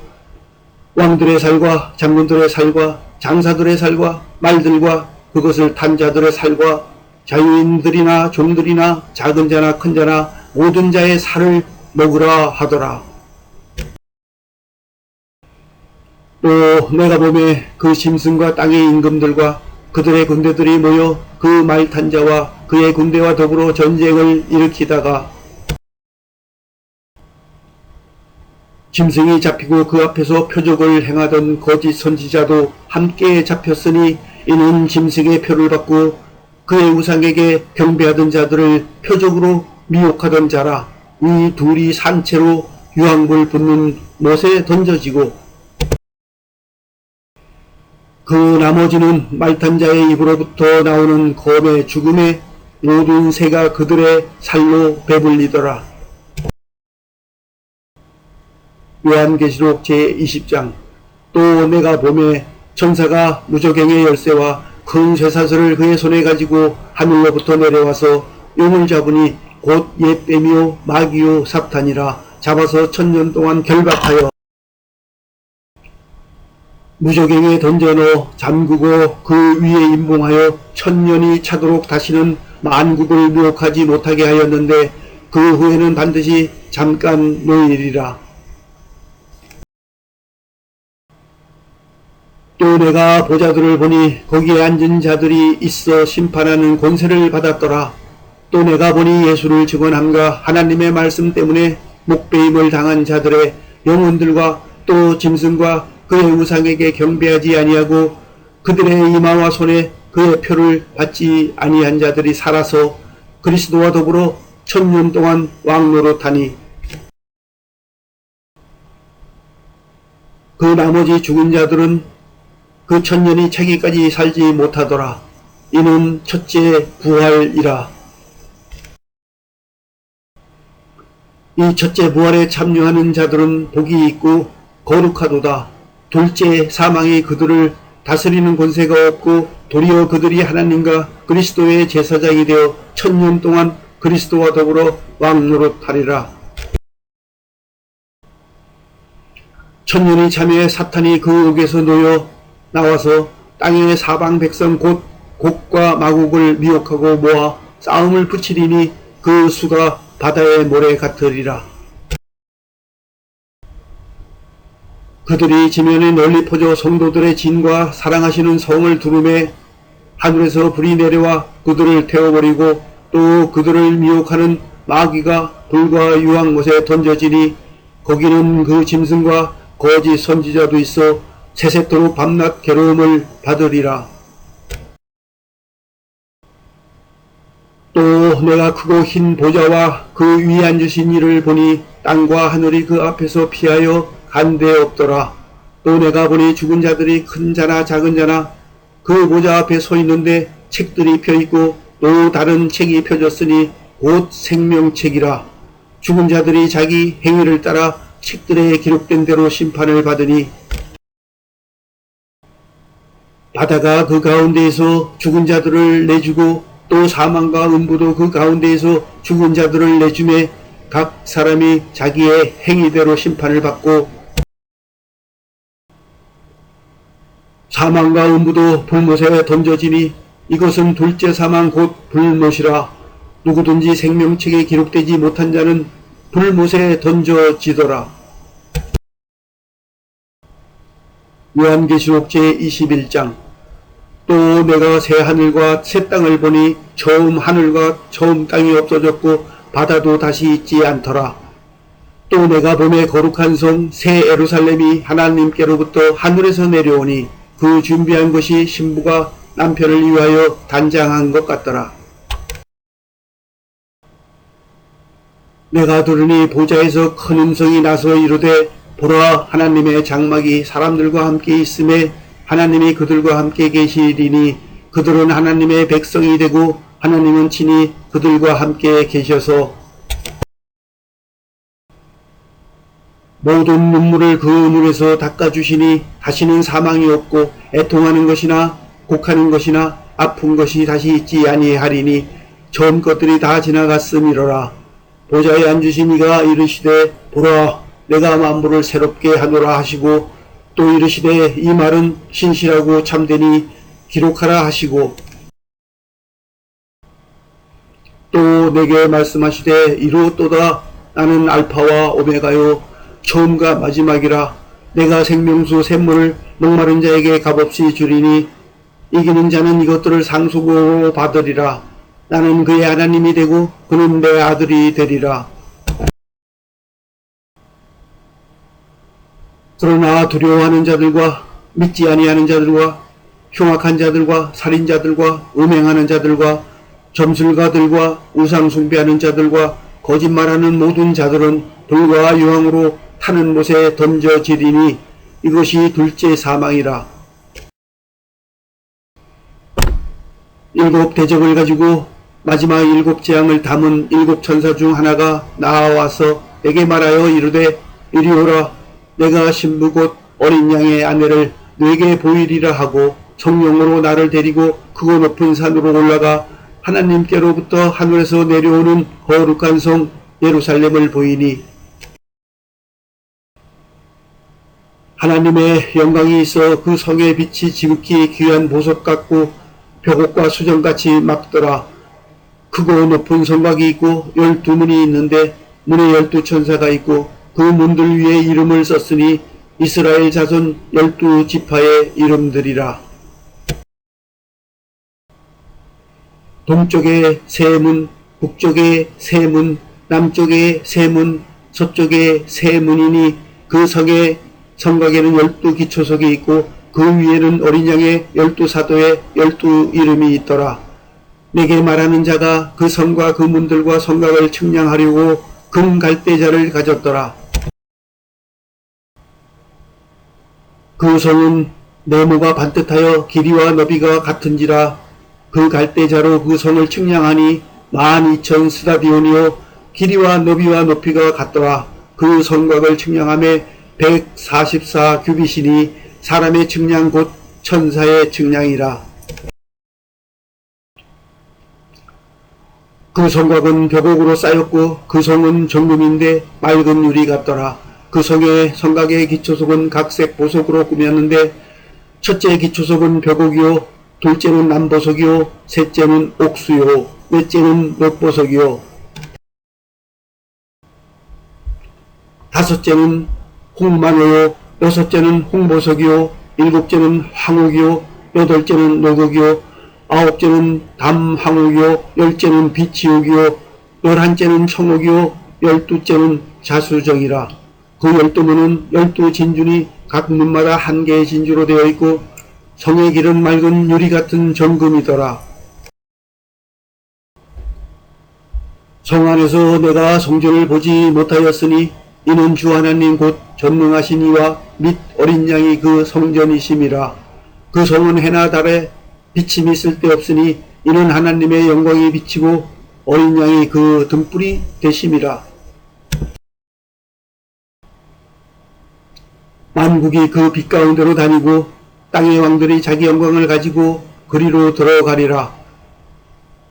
왕들의 살과 장군들의 살과 장사들의 살과 말들과 그것을 탄 자들의 살과 자유인들이나 종들이나 작은 자나 큰 자나 모든 자의 살을 먹으라 하더라. 또 내가 보매 그 짐승과 땅의 임금들과 그들의 군대들이 모여 그 말 탄 자와 그의 군대와 더불어 전쟁을 일으키다가 짐승이 잡히고 그 앞에서 표적을 행하던 거짓 선지자도 함께 잡혔으니 이는 짐승의 표를 받고 그의 우상에게 경배하던 자들을 표적으로 미혹하던 자라. 이 둘이 산채로 유황불 붙는 못에 던져지고 그 나머지는 말탄 자의 입으로부터 나오는 검의 죽음에 모든 새가 그들의 살로 배불리더라. 요한계시록 제20장. 또 내가 보매 천사가 무저갱의 열쇠와 큰 쇠사슬을 그의 손에 가지고 하늘로부터 내려와서 용을 잡으니 곧 옛뱀이요 마귀요 사탄이라. 잡아서 1000년 동안 결박하여 무저갱에 던져넣어 잠그고 그 위에 임봉하여 1000년이 차도록 다시는 만국을 미혹하지 못하게 하였는데 그 후에는 반드시 잠깐 노일이라. 또 내가 보자들을 보니 거기에 앉은 자들이 있어 심판하는 권세를 받았더라. 또 내가 보니 예수를 증언함과 하나님의 말씀 때문에 목배임을 당한 자들의 영혼들과 또 짐승과 그의 우상에게 경배하지 아니하고 그들의 이마와 손에 그의 표를 받지 아니한 자들이 살아서 그리스도와 더불어 1000년 동안 왕노릇하니 그 나머지 죽은 자들은 그 1000년이 차기까지 살지 못하더라. 이는 첫째 부활이라. 이 첫째 부활에 참여하는 자들은 복이 있고 거룩하도다. 둘째 사망이 그들을 다스리는 권세가 없고 도리어 그들이 하나님과 그리스도의 제사장이 되어 1000년 동안 그리스도와 더불어 왕노릇하리라. 1000년이 참에 사탄이 그 옥에서 놓여 나와서 땅의 사방 백성 곧 곡과 마곡을 미혹하고 모아 싸움을 붙이리니 그 수가 바다의 모래 같으리라. 그들이 지면에 널리 퍼져 성도들의 진과 사랑하시는 성을 두루매 하늘에서 불이 내려와 그들을 태워버리고 또 그들을 미혹하는 마귀가 불과 유황못에 던져지니 거기는 그 짐승과 거짓 선지자도 있어 세세토록 밤낮 괴로움을 받으리라. 또 내가 크고 흰 보좌와 그 위에 앉으신 이를 보니 땅과 하늘이 그 앞에서 피하여 간데 없더라. 또 내가 보니 죽은 자들이 큰 자나 작은 자나 그 보좌 앞에 서 있는데 책들이 펴있고 또 다른 책이 펴졌으니 곧 생명책이라. 죽은 자들이 자기 행위를 따라 책들에 기록된 대로 심판을 받으니 바다가 그 가운데에서 죽은 자들을 내주고 또 사망과 음부도 그 가운데에서 죽은 자들을 내주매 각 사람이 자기의 행위대로 심판을 받고 사망과 음부도 불못에 던져지니 이것은 둘째 사망 곧 불못이라. 누구든지 생명책에 기록되지 못한 자는 불못에 던져지더라. 요한계시록 제21장. 또 내가 새 하늘과 새 땅을 보니 처음 하늘과 처음 땅이 없어졌고 바다도 다시 있지 않더라. 또 내가 보매 거룩한 성 새 예루살렘이 하나님께로부터 하늘에서 내려오니 그 준비한 것이 신부가 남편을 위하여 단장한 것 같더라. 내가 들으니 보좌에서 큰 음성이 나서 이르되 보라 하나님의 장막이 사람들과 함께 있음에 하나님이 그들과 함께 계시리니 그들은 하나님의 백성이 되고 하나님은 친히 그들과 함께 계셔서 모든 눈물을 그 눈에서 닦아주시니 다시는 사망이 없고 애통하는 것이나 곡하는 것이나 아픈 것이 다시 있지 아니하리니 전 것들이 다 지나갔음이로라. 보좌에 앉으신 이가 이르시되 보라 내가 만물을 새롭게 하노라 하시고 또 이르시되 이 말은 신실하고 참되니 기록하라 하시고 또 내게 말씀하시되 이루었도다. 나는 알파와 오메가요 처음과 마지막이라. 내가 생명수 샘물을 목마른 자에게 값없이 주리니 이기는 자는 이것들을 상속으로 받으리라. 나는 그의 하나님이 되고 그는 내 아들이 되리라. 그러나 두려워하는 자들과 믿지 아니하는 자들과 흉악한 자들과 살인자들과 음행하는 자들과 점술가들과 우상 숭배하는 자들과 거짓말하는 모든 자들은 불과 유황으로 타는 못에 던져지리니 이것이 둘째 사망이라. 일곱 대접을 가지고 마지막 일곱 재앙을 담은 일곱 천사 중 하나가 나와서 내게 말하여 이르되 이리 오라. 내가 신부 곧 어린 양의 아내를 네게 보이리라 하고 성령으로 나를 데리고 크고 높은 산으로 올라가 하나님께로부터 하늘에서 내려오는 거룩한 성 예루살렘을 보이니 하나님의 영광이 있어 그 성의 빛이 지극히 귀한 보석 같고 벽옥과 수정같이 막더라. 크고 높은 성곽이 있고 12문이 있는데 문에 12천사가 있고 그 문들 위에 이름을 썼으니 이스라엘 자손 12지파의 이름들이라. 동쪽에 세 문, 북쪽에 세 문, 남쪽에 세 문, 서쪽에 세 문이니 그 성의 성곽에는 12기초석이 있고 그 위에는 어린 양의 12사도의 12이름이 있더라. 내게 말하는 자가 그 성과 그 문들과 성곽을 측량하려고 금 갈대자를 가졌더라. 그 성은 네모가 반듯하여 길이와 너비가 같은지라. 그 갈대자로 그 성을 측량하니 12,000스다디온이요 길이와 너비와 높이가 같더라. 그 성곽을 측량함에 144규빗이니 사람의 측량 곧 천사의 측량이라. 그 성곽은 벽옥으로 쌓였고 그 성은 정금인데 맑은 유리 같더라. 그 성의 성곽의 기초석은 각색 보석으로 꾸몄는데 첫째 기초석은 벽옥이요 둘째는 남보석이요 셋째는 옥수요 넷째는 녹보석이요 다섯째는 홍마노요 여섯째는 홍보석이요 일곱째는 황옥이요 여덟째는 노곡이요 아홉째는 담황옥이요 열째는 비치옥이요 열한째는 청옥이요 열두째는 자수정이라. 그 12문은 12진주니 각 문마다 한 개의 진주로 되어 있고 성의 길은 맑은 유리 같은 정금이더라. 성 안에서 내가 성전을 보지 못하였으니 이는 주 하나님 곧 전능하신 이와 및 어린 양이 그 성전이심이라. 그 성은 해나 달에 비침이 쓸데없으니 이는 하나님의 영광이 비치고 어린 양이 그 등불이 되심이라. 만국이 그 빛 가운데로 다니고 땅의 왕들이 자기 영광을 가지고 그리로 들어가리라.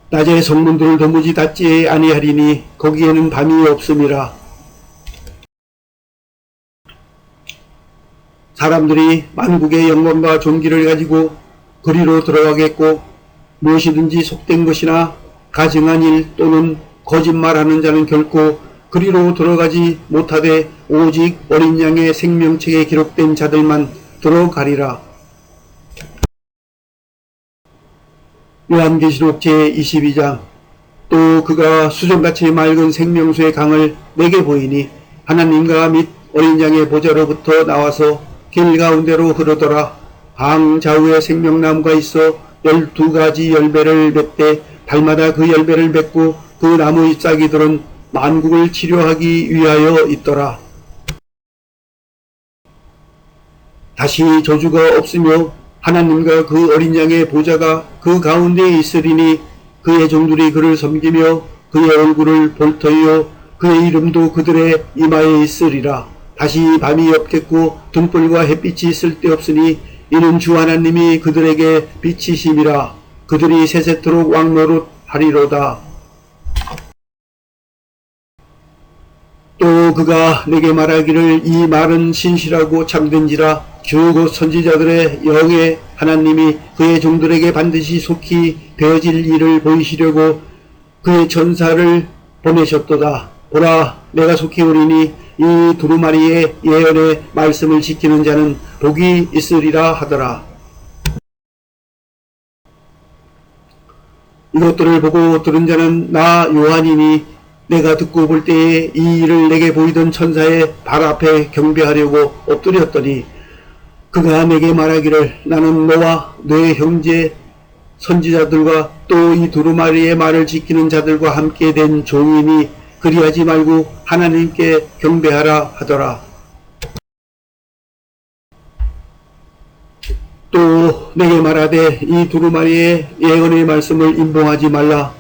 낮에 성문들을 도무지 닫지 아니하리니 거기에는 밤이 없음이라. 사람들이 만국의 영광과 존귀를 가지고 그리로 들어가겠고 무엇이든지 속된 것이나 가증한 일 또는 거짓말하는 자는 결코 그리로 들어가지 못하되 오직 어린 양의 생명책에 기록된 자들만 들어가리라. 요한계시록 제22장. 또 그가 수정같이 맑은 생명수의 강을 내게 보이니 하나님과 및 어린 양의 보좌로부터 나와서 길 가운데로 흐르더라. 강 좌우에 생명나무가 있어 12가지 열매를 맺되 달마다 그 열매를 맺고 그 나무 잎사귀들은 만국을 치료하기 위하여 있더라. 다시 저주가 없으며 하나님과 그 어린 양의 보좌가 그 가운데에 있으리니 그의 종들이 그를 섬기며 그의 얼굴을 볼 터이요 그의 이름도 그들의 이마에 있으리라. 다시 밤이 없겠고 등불과 햇빛이 쓸데없으니 이는 주 하나님이 그들에게 빛이심이라. 그들이 세세토록 왕노릇 하리로다. 또 그가 내게 말하기를 이 말은 신실하고 참된지라. 주 곧 선지자들의 영의 하나님이 그의 종들에게 반드시 속히 되어질 일을 보이시려고 그의 전사를 보내셨도다. 보라, 내가 속히 오리니 이 두루마리의 예언의 말씀을 지키는 자는 복이 있으리라 하더라. 이것들을 보고 들은 자는 나 요한이니 내가 듣고 볼 때에 이 일을 내게 보이던 천사의 발 앞에 경배하려고 엎드렸더니 그가 내게 말하기를 나는 너와 네 형제 선지자들과 또 이 두루마리의 말을 지키는 자들과 함께 된 종이니 그리하지 말고 하나님께 경배하라 하더라. 또 내게 말하되 이 두루마리의 예언의 말씀을 임봉하지 말라.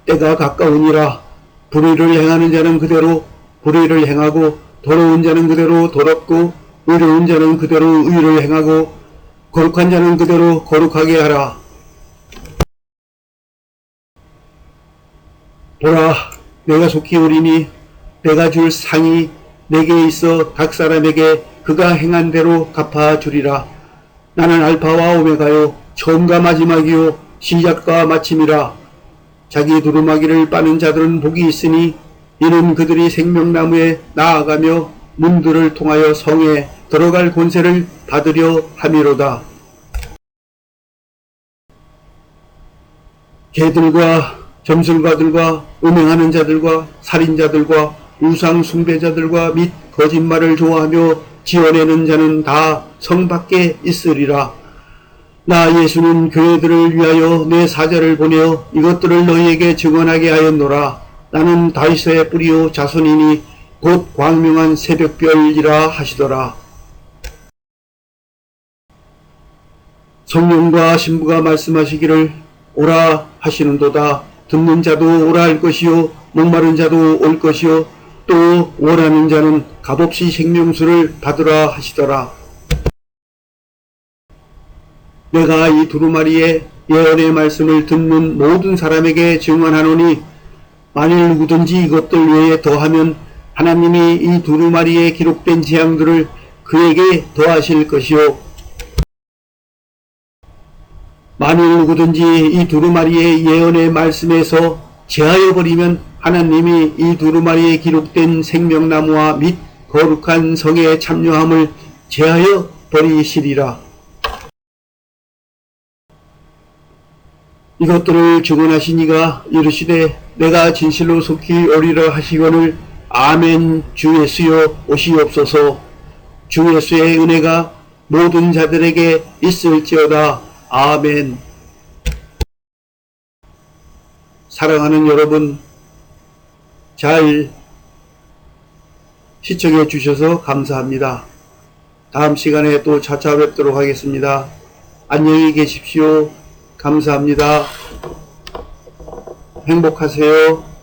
때가 가까우니라. 불의를 행하는 자는 그대로 불의를 행하고 더러운 자는 그대로 더럽고 의로운 자는 그대로 의를 행하고 거룩한 자는 그대로 거룩하게 하라. 보라, 내가 속히 오리니 내가 줄 상이 내게 있어 각 사람에게 그가 행한 대로 갚아주리라. 나는 알파와 오메가요 처음과 마지막이요 시작과 마침이라. 자기 두루마기를 빠는 자들은 복이 있으니 이는 그들이 생명나무에 나아가며 문들을 통하여 성에 들어갈 권세를 받으려 함이로다. 개들과 점술가들과 음행하는 자들과 살인자들과 우상 숭배자들과 및 거짓말을 좋아하며 지어내는 자는 다 성 밖에 있으리라. 나 예수는 교회들을 위하여 내 사자를 보내어 이것들을 너희에게 증언하게 하였노라. 나는 다윗의 뿌리요 자손이니 곧 광명한 새벽별이라 하시더라. 성령과 신부가 말씀하시기를 오라 하시는도다. 듣는 자도 오라 할 것이요 목마른 자도 올 것이요 또 원하는 자는 값없이 생명수를 받으라 하시더라. 내가 이 두루마리의 예언의 말씀을 듣는 모든 사람에게 증언하노니 만일 누구든지 이것들 외에 더하면 하나님이 이 두루마리에 기록된 재앙들을 그에게 더하실 것이요 만일 누구든지 이 두루마리의 예언의 말씀에서 제하여 버리면 하나님이 이 두루마리에 기록된 생명나무와 및 거룩한 성의 참여함을 제하여 버리시리라. 이것들을 증언하신 이가 이르시되 내가 진실로 속히 오리라 하시거늘 아멘. 주 예수여 오시옵소서. 주 예수의 은혜가 모든 자들에게 있을지어다. 아멘. 사랑하는 여러분, 잘 시청해 주셔서 감사합니다. 다음 시간에 또 찾아뵙도록 하겠습니다. 안녕히 계십시오. 감사합니다. 행복하세요.